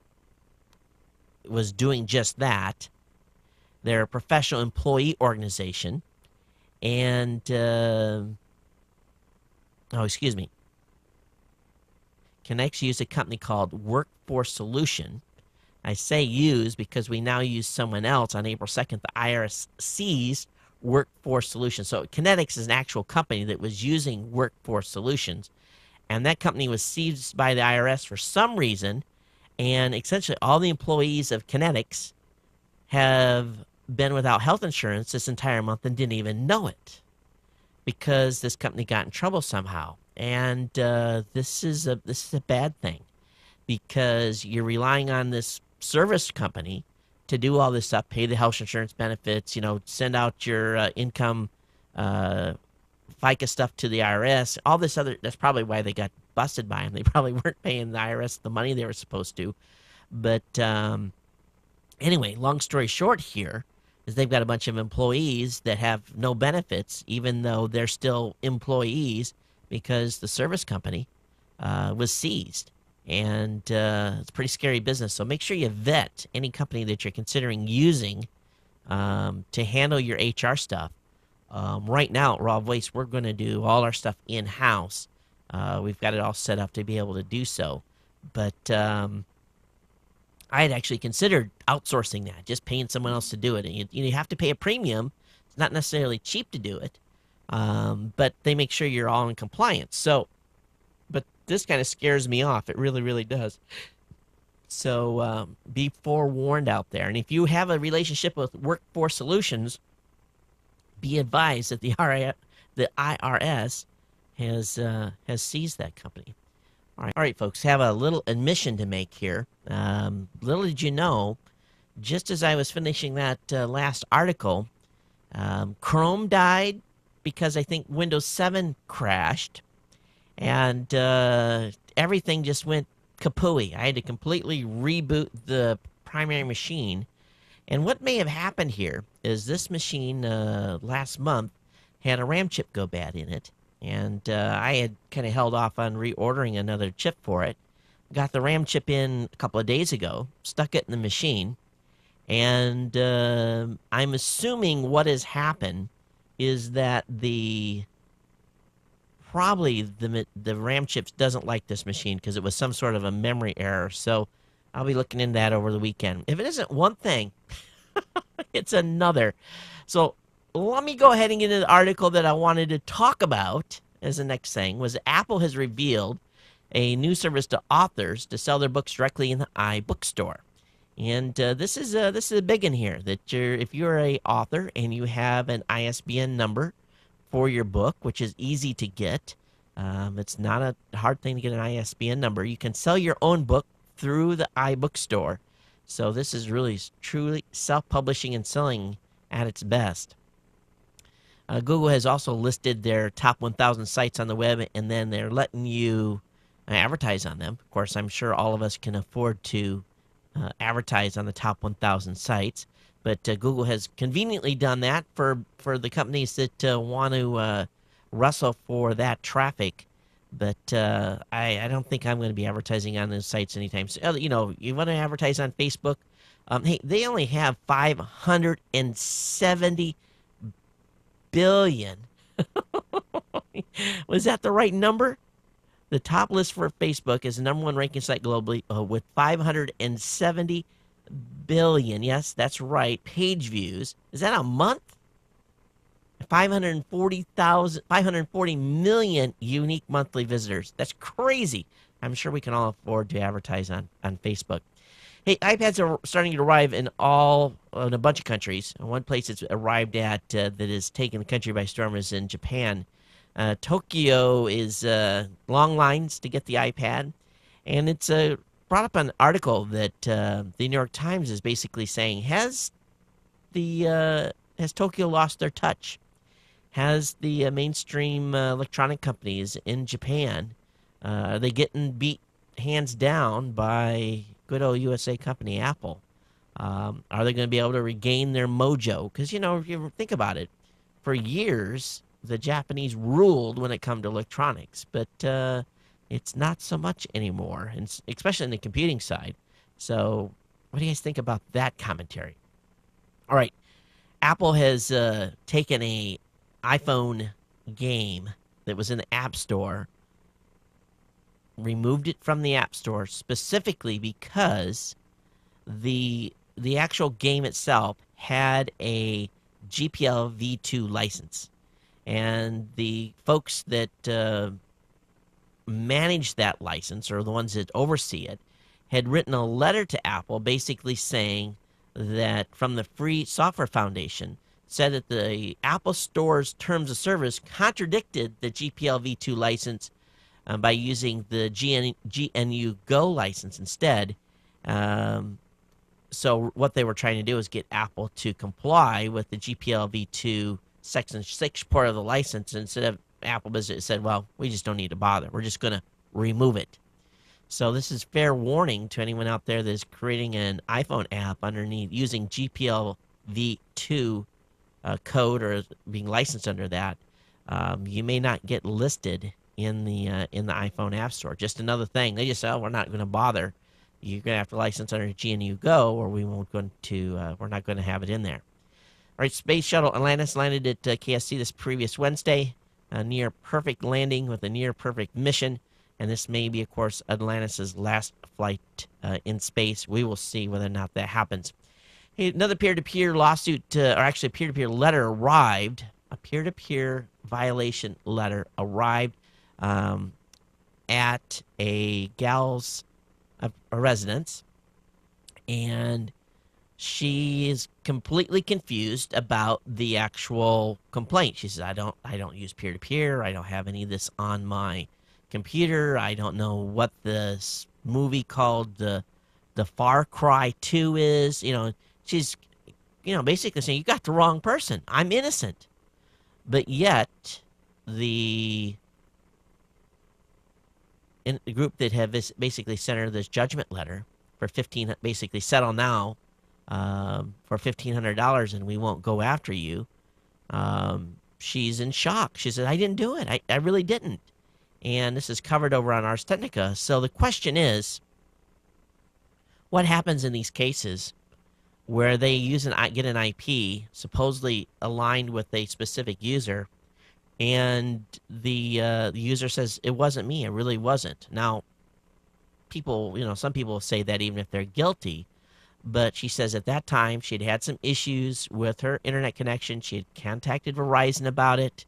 was doing just that. They're a professional employee organization. And, excuse me. Kinetics used a company called Workforce Solution. I say use because we now use someone else. On April 2nd, the IRS seized Workforce Solutions. So Kinetics is an actual company that was using Workforce Solutions, and that company was seized by the IRS for some reason, and essentially all the employees of Kinetics have been without health insurance this entire month and didn't even know it because this company got in trouble somehow. And this is a bad thing because you're relying on this service company to do all this stuff, pay the health insurance benefits, you know, send out your income FICA stuff to the IRS, all this other. That's probably why they got busted by them. They probably weren't paying the IRS the money they were supposed to. But anyway, long story short here is they've got a bunch of employees that have no benefits, even though they're still employees because the service company was seized. And it's a pretty scary business. So make sure you vet any company that you're considering using to handle your HR stuff. Right now at Raw Voice, we're going to do all our stuff in-house. We've got it all set up to be able to do so. But I had actually considered outsourcing that, just paying someone else to do it. And you have to pay a premium. It's not necessarily cheap to do it, but they make sure you're all in compliance. So, but this kind of scares me off. It really, really does. So be forewarned out there. And if you have a relationship with Workforce Solutions, be advised that the IRS has seized that company. All right, folks, have a little admission to make here. Little did you know, just as I was finishing that last article, Chrome died because I think Windows 7 crashed, and everything just went kapooey. I had to completely reboot the primary machine. And what may have happened here is this machine last month had a RAM chip go bad in it. And I had kind of held off on reordering another chip for it. Got the RAM chip in a couple of days ago, stuck it in the machine. And I'm assuming what has happened is that probably the RAM chips doesn't like this machine because it was some sort of a memory error. So I'll be looking into that over the weekend. If it isn't one thing, it's another. So let me go ahead and get into the article that I wanted to talk about as the next thing. Was Apple has revealed a new service to authors to sell their books directly in the iBookstore. And this is a big one here, that if you're a author and you have an ISBN number for your book, which is easy to get. It's not a hard thing to get an ISBN number. You can sell your own book through the iBookstore. So this is really truly self-publishing and selling at its best. Google has also listed their top 1,000 sites on the web, and then they're letting you advertise on them. Of course, I'm sure all of us can afford to advertise on the top 1,000 sites. But Google has conveniently done that for the companies that want to wrestle for that traffic. But I don't think I'm going to be advertising on those sites anytime soon. You know, you want to advertise on Facebook? Hey, they only have 570 billion Was that the right number? The top list for Facebook is the number one ranking site globally with 570 billion. Yes, that's right. Page views. Is that a month? 540 million unique monthly visitors. That's crazy. I'm sure we can all afford to advertise on Facebook. Hey, iPads are starting to arrive in a bunch of countries. One place it's arrived at that is taking the country by storm is in Japan. Tokyo is long lines to get the iPad, and it's brought up an article that the New York Times is basically saying has Tokyo lost their touch? Has the mainstream electronic companies in Japan are they getting beat hands down by good old USA company Apple? Are they going to be able to regain their mojo? Because if you think about it, for years the Japanese ruled when it come to electronics, but it's not so much anymore, and especially in the computing side. So, what do you guys think about that commentary? All right, Apple has taken a iPhone game that was in the App Store, removed it from the App Store specifically because the actual game itself had a GPL v2 license, and the folks that manage that license, or the ones that oversee it, had written a letter to Apple basically saying that from the Free Software Foundation said that the Apple Store's terms of service contradicted the GPL v2 license by using the GNU Go license instead. So what they were trying to do is get Apple to comply with the GPL v2 Section 6 part of the license. Instead of Apple Business said, well, we just don't need to bother. We're just going to remove it. So this is fair warning to anyone out there that is creating an iPhone app underneath using GPL v2 code or being licensed under that. You may not get listed in the iPhone App Store. Just another thing. They just say, we're not going to bother. You're going to have to license under GNU Go, or we're not going to have it in there. All right, Space Shuttle Atlantis landed at KSC this previous Wednesday. A near perfect landing with a near perfect mission. And this may be, of course, Atlantis' last flight in space. We will see whether or not that happens. Hey, another peer-to-peer lawsuit, or actually a peer-to-peer letter arrived. A peer-to-peer violation letter arrived at a gal's residence. And she is completely confused about the actual complaint. She says, I don't use peer-to-peer. I don't have any of this on my computer. I don't know what this movie called the Far Cry 2 is. She's basically saying, you got the wrong person. I'm innocent. But yet the group that have basically sent her this judgment letter for basically settle now for $1,500 and we won't go after you. She's in shock. She said, I didn't do it. I really didn't. And this is covered over on Ars Technica. So the question is, what happens in these cases where they get an IP supposedly aligned with a specific user, and the user says, it wasn't me, it really wasn't. Now, some people say that even if they're guilty, but she says at that time she'd had some issues with her internet connection. She had contacted Verizon about it.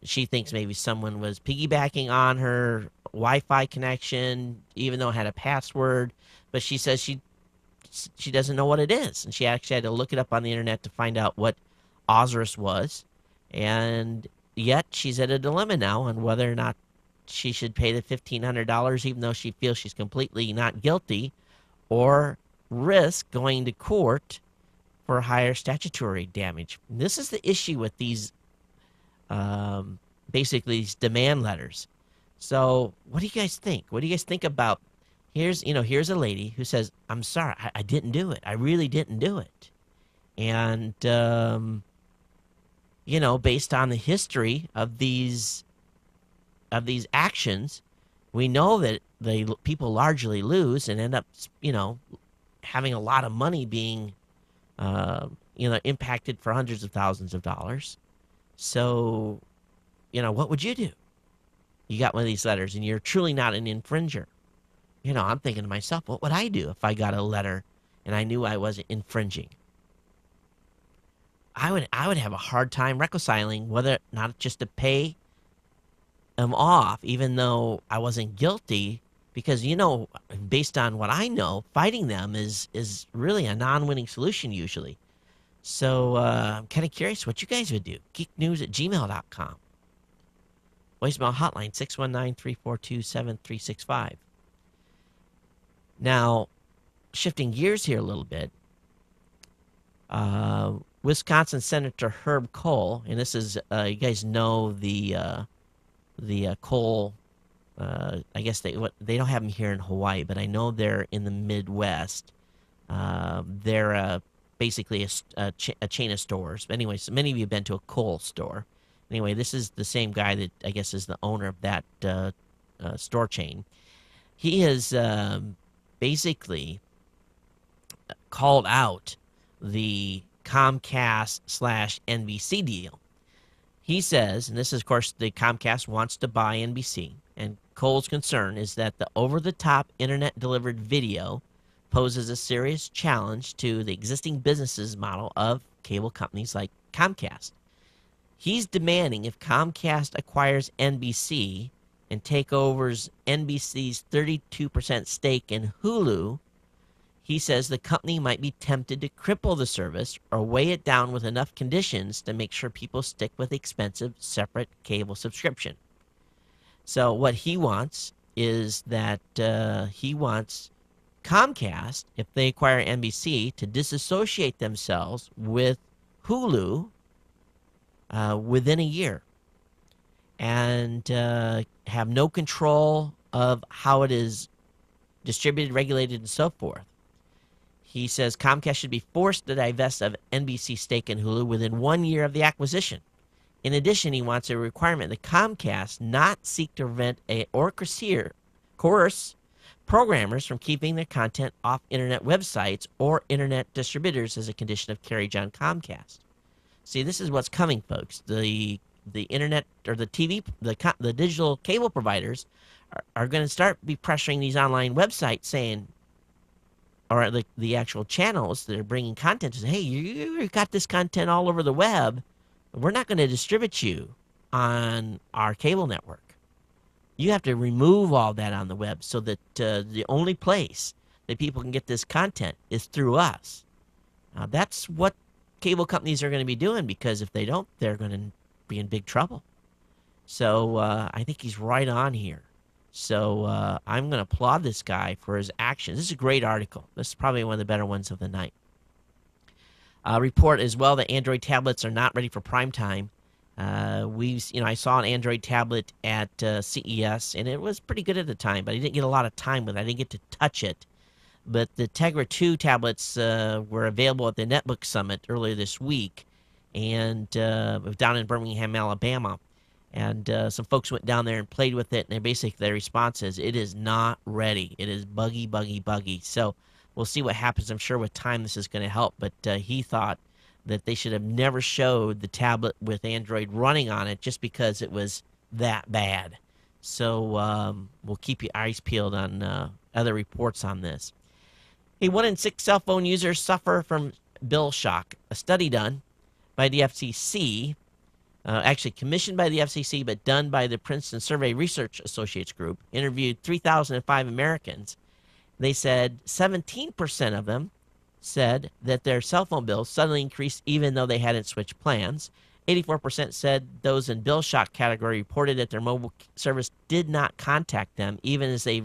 She thinks maybe someone was piggybacking on her Wi-Fi connection, even though it had a password. But she says she doesn't know what it is, and she actually had to look it up on the internet to find out what Osiris was. And yet she's at a dilemma now on whether or not she should pay the $1,500, even though she feels she's completely not guilty, or risk going to court for higher statutory damage. And this is the issue with these basically these demand letters. So what do you guys think? What do you guys think about, here's a lady who says, I'm sorry, I didn't do it. I really didn't do it. And, based on the history of these actions, we know that people largely lose and end up, having a lot of money being, impacted for hundreds of thousands of dollars. So, what would you do? You got one of these letters and you're truly not an infringer. I'm thinking to myself, what would I do if I got a letter and I knew I wasn't infringing? I would have a hard time reconciling whether or not just to pay them off, even though I wasn't guilty, because based on what I know, fighting them is really a non-winning solution usually. So I'm kind of curious what you guys would do. Geeknews@gmail.com. Voicemail hotline 619-342-7365. Now, shifting gears here a little bit, Wisconsin Senator Herb Kohl, and this is you guys know the coal. I guess they don't have them here in Hawaii, but I know they're in the Midwest. They're basically a chain of stores. Anyway, so many of you have been to a coal store. Anyway, this is the same guy that I guess is the owner of that store chain. He has basically called out the Comcast/NBC deal. He says, and this is, of course, the Comcast wants to buy NBC, and Cole's concern is that the over-the-top internet-delivered video poses a serious challenge to the existing business model of cable companies like Comcast. He's demanding if Comcast acquires NBC and take over NBC's 32% stake in Hulu, he says the company might be tempted to cripple the service or weigh it down with enough conditions to make sure people stick with the expensive separate cable subscription. So what he wants is that he wants Comcast, if they acquire NBC, to disassociate themselves with Hulu within a year and have no control of how it is distributed, regulated, and so forth. He says Comcast should be forced to divest of NBC stake in Hulu within 1 year of the acquisition. In addition, he wants a requirement that Comcast not seek to prevent or coerce programmers from keeping their content off internet websites or internet distributors as a condition of carriage on Comcast. See, this is what's coming, folks. The internet or the TV, the digital cable providers are going to start be pressuring these online websites saying, or the actual channels that are bringing content to say, hey, you got this content all over the web. We're not going to distribute you on our cable network. You have to remove all that on the web so that the only place that people can get this content is through us. That's what cable companies are going to be doing, because if they don't, they're going to be in big trouble. So I think he's right on here. So I'm going to applaud this guy for his actions. This is a great article. This is probably one of the better ones of the night. Report as well that Android tablets are not ready for prime time. I saw an Android tablet at CES, and it was pretty good at the time, but I didn't get a lot of time with it. I didn't get to touch it. But the Tegra 2 tablets were available at the Netbook Summit earlier this week, and down in Birmingham, Alabama. And some folks went down there and played with it, and their response is, it is not ready. It is buggy, buggy, buggy. So we'll see what happens. I'm sure with time this is going to help, but he thought that they should have never showed the tablet with Android running on it just because it was that bad. So we'll keep your eyes peeled on other reports on this. Hey, 1 in 6 cell phone users suffer from bill shock. A study done by the FCC, actually commissioned by the FCC, but done by the Princeton Survey Research Associates Group, interviewed 3,005 Americans. They said 17% of them said that their cell phone bills suddenly increased even though they hadn't switched plans. 84% said those in bill shock category reported that their mobile service did not contact them even as they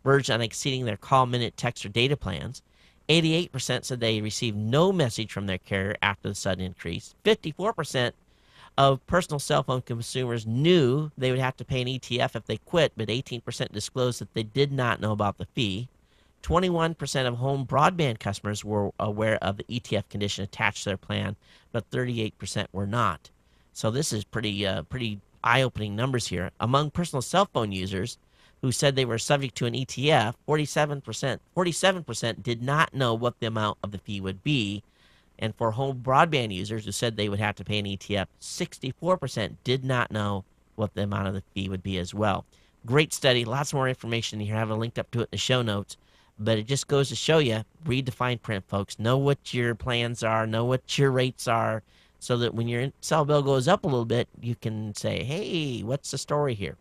verged on exceeding their call, minute, text, or data plans. 88% said they received no message from their carrier after the sudden increase. 54% of personal cell phone consumers knew they would have to pay an ETF if they quit, but 18% disclosed that they did not know about the fee. 21% of home broadband customers were aware of the ETF condition attached to their plan, but 38% were not. So this is pretty eye-opening numbers here. Among personal cell phone users who said they were subject to an ETF, 47% did not know what the amount of the fee would be. And for home broadband users who said they would have to pay an ETF, 64% did not know what the amount of the fee would be as well. Great study, lots more information here. I have a link up to it in the show notes. But it just goes to show you, read the fine print, folks. Know what your plans are, know what your rates are, so that when your cell bill goes up a little bit, you can say, hey, what's the story here?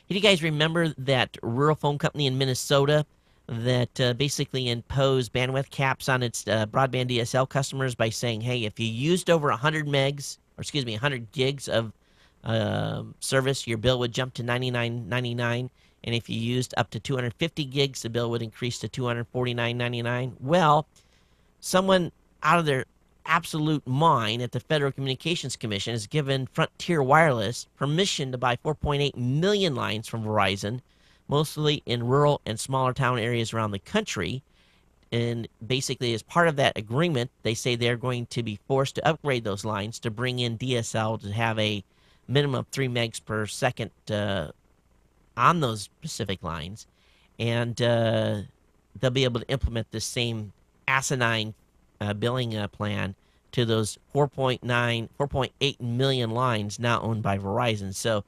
Do you guys remember that rural phone company in Minnesota that basically imposed bandwidth caps on its broadband DSL customers by saying, hey, if you used over 100 megs, or excuse me, 100 gigs of service, your bill would jump to $99.99. And if you used up to 250 gigs, the bill would increase to $249.99. Well, someone out of their absolute mind at the Federal Communications Commission has given Frontier Wireless permission to buy 4.8 million lines from Verizon, mostly in rural and smaller town areas around the country. And basically, as part of that agreement, they say they're going to be forced to upgrade those lines to bring in DSL to have a minimum of 3 megs per second on those specific lines. And they'll be able to implement this same asinine billing plan to those 4.8 million lines now owned by Verizon. So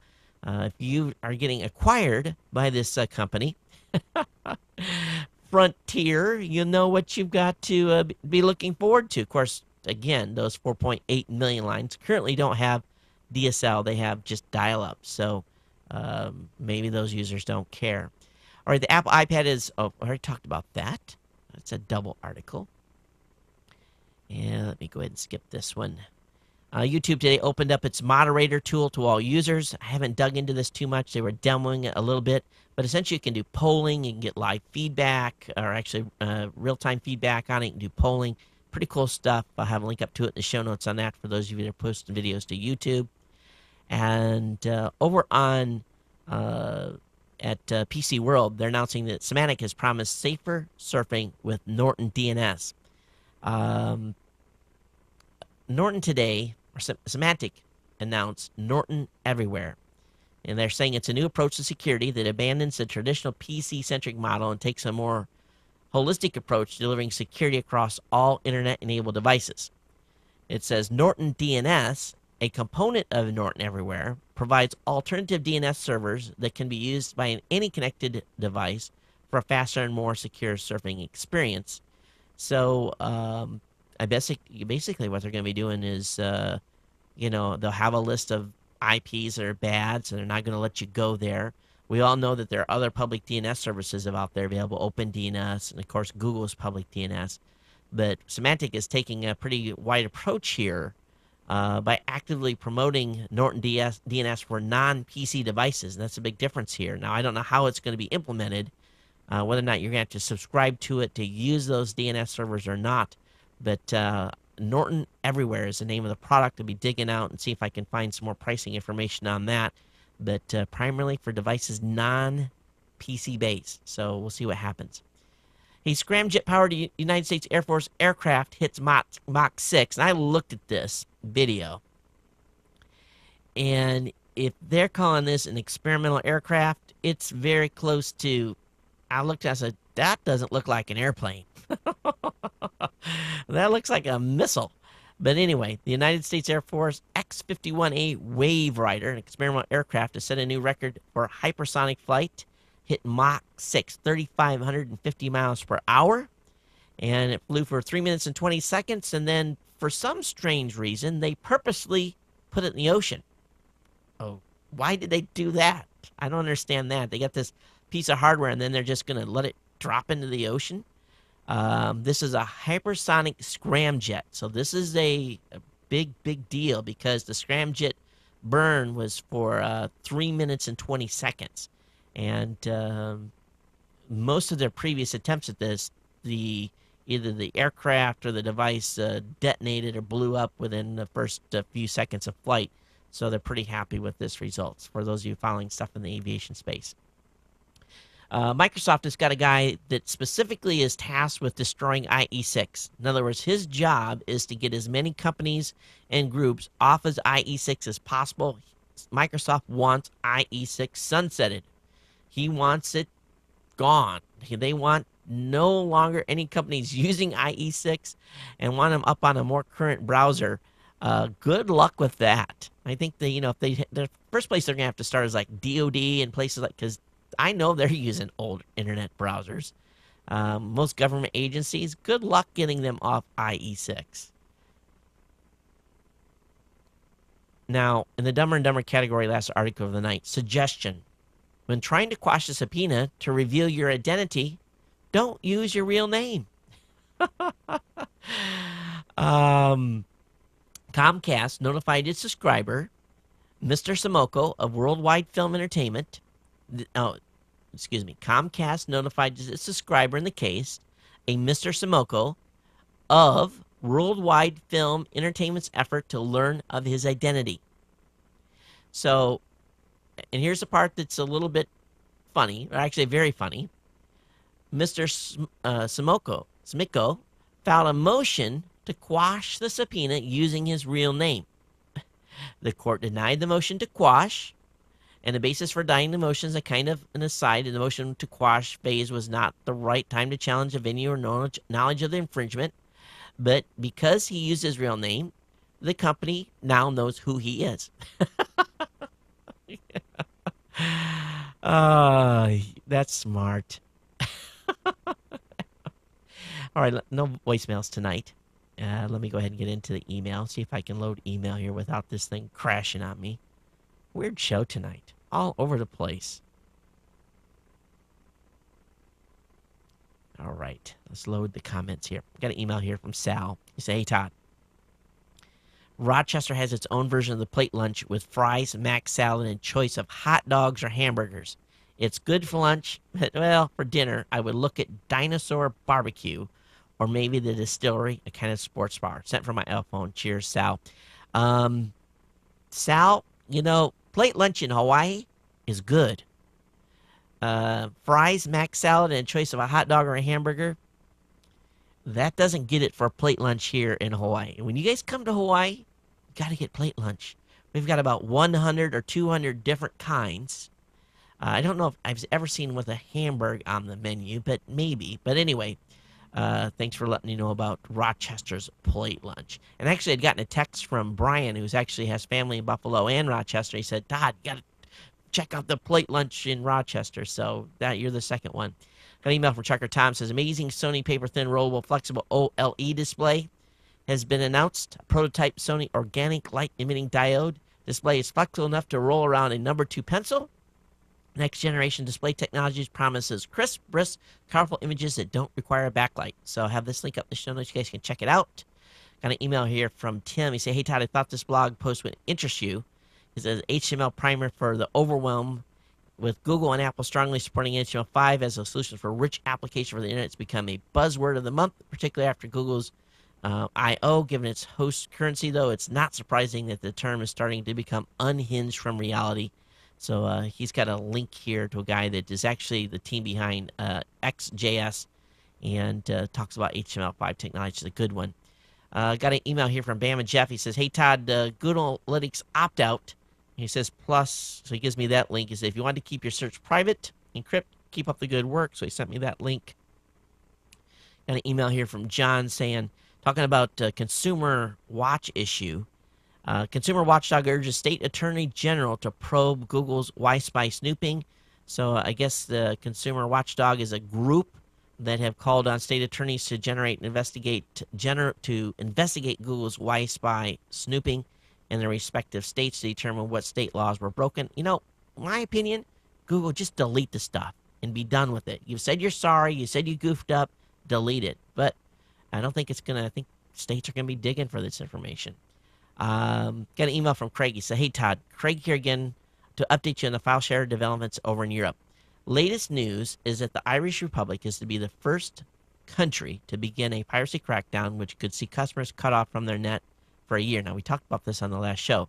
if you are getting acquired by this company, Frontier, you know what you've got to be looking forward to. Of course, again, those 4.8 million lines currently don't have DSL. They have just dial-up. So maybe those users don't care. All right, the Apple iPad is, I already talked about that. It's a double article. And let me go ahead and skip this one. YouTube today opened up its moderator tool to all users. I haven't dug into this too much. They were demoing it a little bit. But essentially, you can do polling. You can get live feedback, or actually real-time feedback on it. You can do polling. Pretty cool stuff. I'll have a link up to it in the show notes on that for those of you that are posting videos to YouTube. And over on at PC World, they're announcing that Symantec has promised safer surfing with Norton DNS. Norton today, or Symantec announced Norton Everywhere. And they're saying it's a new approach to security that abandons the traditional PC-centric model and takes a more holistic approach to delivering security across all internet-enabled devices. It says Norton DNS, a component of Norton Everywhere, provides alternative DNS servers that can be used by any connected device for a faster and more secure surfing experience. So basically what they're going to be doing is, they'll have a list of IPs that are bad, so they're not going to let you go there. We all know that there are other public DNS services out there available, OpenDNS, and of course Google's public DNS. But Symantec is taking a pretty wide approach here by actively promoting Norton DNS for non-PC devices, and that's a big difference here. Now, I don't know how it's going to be implemented, whether or not you're going to have to subscribe to it to use those DNS servers or not, but Norton Everywhere is the name of the product. I'll be digging out and see if I can find some more pricing information on that, but primarily for devices non-PC based, so we'll see what happens. A scramjet-powered United States Air Force aircraft hits Mach 6, and I looked at this video, and if they're calling this an experimental aircraft, it's very close to, I looked at it and said, that doesn't look like an airplane. That looks like a missile. But anyway, the United States Air Force X-51A Wave Rider, an experimental aircraft, has set a new record for hypersonic flight, hit Mach 6, 3,550 miles per hour, and it flew for 3 minutes and 20 seconds, and then for some strange reason, they purposely put it in the ocean. Oh, why did they do that? I don't understand that. They got this piece of hardware, and then they're just going to let it drop into the ocean? This is a hypersonic scramjet. So this is a big deal because the scramjet burn was for 3 minutes and 20 seconds. And most of their previous attempts at this, either the aircraft or the device detonated or blew up within the first few seconds of flight. So they're pretty happy with this results for those of you following stuff in the aviation space. Microsoft has got a guy that specifically is tasked with destroying IE6. In other words, his job is to get as many companies and groups off as IE6 as possible. Microsoft wants IE6 sunsetted. He wants it gone. They want no longer any companies using IE6 and want them up on a more current browser, good luck with that. I think if the first place they're gonna have to start is like DoD and places like, because I know they're using old internet browsers. Most government agencies, good luck getting them off IE6. Now, in the Dumber and Dumber category, last article of the night, suggestion. When trying to quash a subpoena to reveal your identity, don't use your real name. Comcast notified its subscriber, Mr. Samoko of Worldwide Film Entertainment. Comcast notified its subscriber in the case, a Mr. Samoko of Worldwide Film Entertainment's effort to learn of his identity. So, and here's the part that's a little bit funny, or actually very funny. Mr. Smiko filed a motion to quash the subpoena using his real name. The court denied the motion to quash, and the basis for denying the motion is a kind of an aside. The motion to quash phase was not the right time to challenge the venue or knowledge of the infringement, but because he used his real name, the company now knows who he is. That's smart. All right, no voicemails tonight. Let me go ahead and get into the email, see if I can load email here without this thing crashing on me. Weird show tonight, all over the place. All right, let's load the comments here. Got an email here from Sal. He said, hey, Todd. Rochester has its own version of the plate lunch with fries, mac salad, and choice of hot dogs or hamburgers. It's good for lunch, but, well, for dinner, I would look at Dinosaur Barbecue or maybe the Distillery, a kind of sports bar. Sent from my iPhone. Cheers, Sal. Sal, plate lunch in Hawaii is good. Fries, mac salad, and a choice of a hot dog or a hamburger, that doesn't get it for a plate lunch here in Hawaii. When you guys come to Hawaii, you got to get plate lunch. We've got about 100 or 200 different kinds. I don't know if I've ever seen with a hamburger on the menu, but maybe. But anyway, thanks for letting me know about Rochester's plate lunch. And actually, I'd gotten a text from Brian, who actually has family in Buffalo and Rochester. He said, Todd, you got to check out the plate lunch in Rochester. So you're the second one. Got an email from Chucker Tom. Says, amazing Sony paper-thin rollable flexible OLED display has been announced. A prototype Sony organic light-emitting diode display is flexible enough to roll around a number 2 pencil. Next generation display technologies promises crisp, brisk, powerful images that don't require a backlight. So I have this link up in the show notes. You guys can check it out. Got an email here from Tim. He said, hey, Todd, I thought this blog post would interest you. It says HTML primer for the overwhelm. With Google and Apple strongly supporting HTML5 as a solution for rich application for the internet, it's become a buzzword of the month, particularly after Google's I/O. Given its host currency, though, it's not surprising that the term is starting to become unhinged from reality. So he's got a link here to a guy that is actually the team behind XJS and talks about HTML5 technology. It's a good one. Got an email here from Bam and Jeff. He says, hey, Todd, Google Analytics opt-out. He says, plus, so he gives me that link. He says, if you want to keep your search private, encrypt, keep up the good work. So he sent me that link. Got an email here from John talking about consumer watch issue. Consumer Watchdog urges State Attorney General to probe Google's Wi-Fi snooping. So I guess the Consumer Watchdog is a group that have called on state attorneys to investigate Google's Wi-Fi snooping in their respective states to determine what state laws were broken. In my opinion, Google, just delete the stuff and be done with it. You've said you're sorry. You said you goofed up. Delete it. But I don't think I think states are going to be digging for this information. Got an email from Craig. He said, hey, Todd, Craig here again to update you on the file share developments over in Europe. Latest news is that the Irish Republic is to be the first country to begin a piracy crackdown, which could see customers cut off from their net for a year. Now, we talked about this on the last show.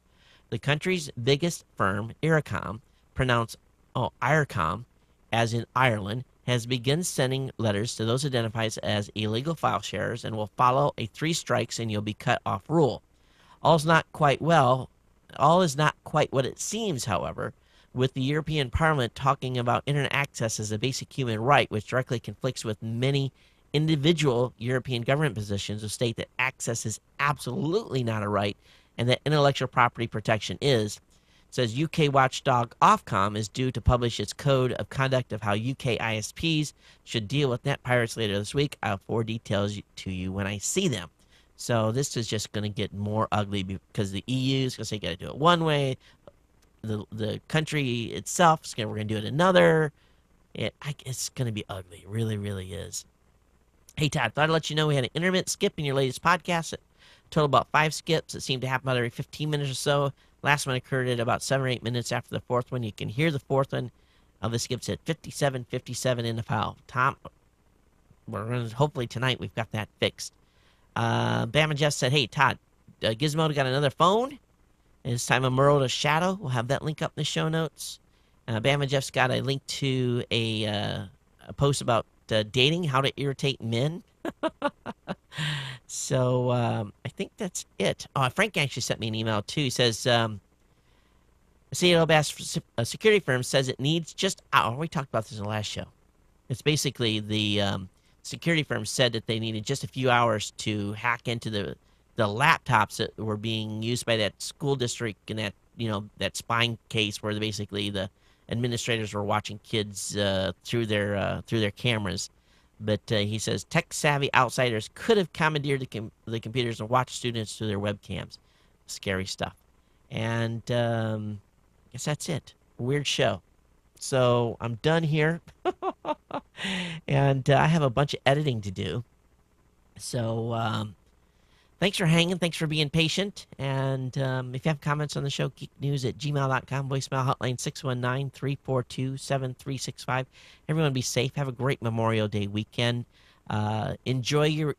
The country's biggest firm, Eircom, pronounced Eircom, as in Ireland, has begun sending letters to those identified as illegal file sharers and will follow a 3 strikes and you'll be cut off rule. All is not quite what it seems, however, with the European Parliament talking about internet access as a basic human right, which directly conflicts with many individual European government positions who state that access is absolutely not a right and that intellectual property protection is. It says UK watchdog Ofcom is due to publish its code of conduct of how UK ISPs should deal with net pirates later this week. I'll forward details to you when I see them. So this is just going to get more ugly because the EU is going to say you got to do it one way. The country itself is going we're going to do it another. It's going to be ugly. It really, really is. Hey, Todd, thought I'd let you know we had an intermittent skip in your latest podcast. Total about 5 skips. It seemed to happen about every 15 minutes or so. Last one occurred at about 7 or 8 minutes after the fourth one. You can hear the fourth one of the skips at 57:57 in the file. Tom, we're going to, hopefully tonight we've got that fixed. Bama Jeff said, hey, Todd, Gizmo got another phone. It's time of Merle to Shadow. We'll have that link up in the show notes. Bama Jeff's got a link to a post about dating, how to irritate men. So I think that's it. Oh, Frank actually sent me an email too. He says, a Seattle Bass security firm says it needs just, we talked about this in the last show. It's basically the security firm said that they needed just a few hours to hack into the laptops that were being used by that school district and that, that spying case where basically the administrators were watching kids through their cameras. But he says tech-savvy outsiders could have commandeered the computers and watched students through their webcams. Scary stuff. And I guess that's it. Weird show. So I'm done here. And I have a bunch of editing to do. So thanks for hanging. Thanks for being patient. And if you have comments on the show, geeknews@gmail.com. Voicemail hotline 619-342-7365. Everyone be safe. Have a great Memorial Day weekend. Enjoy your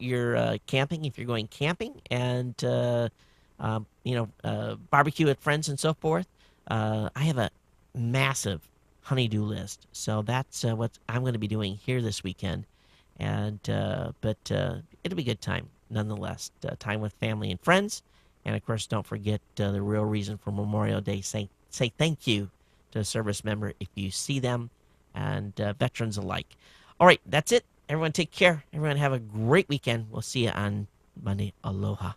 camping if you're going camping. And, barbecue with friends and so forth. I have a massive honey-do list. So that's what I'm going to be doing here this weekend. And but it'll be a good time. Nonetheless, time with family and friends. And, of course, don't forget the real reason for Memorial Day. Say thank you to a service member if you see them, and veterans alike. All right, that's it. Everyone take care. Everyone have a great weekend. We'll see you on Monday. Aloha.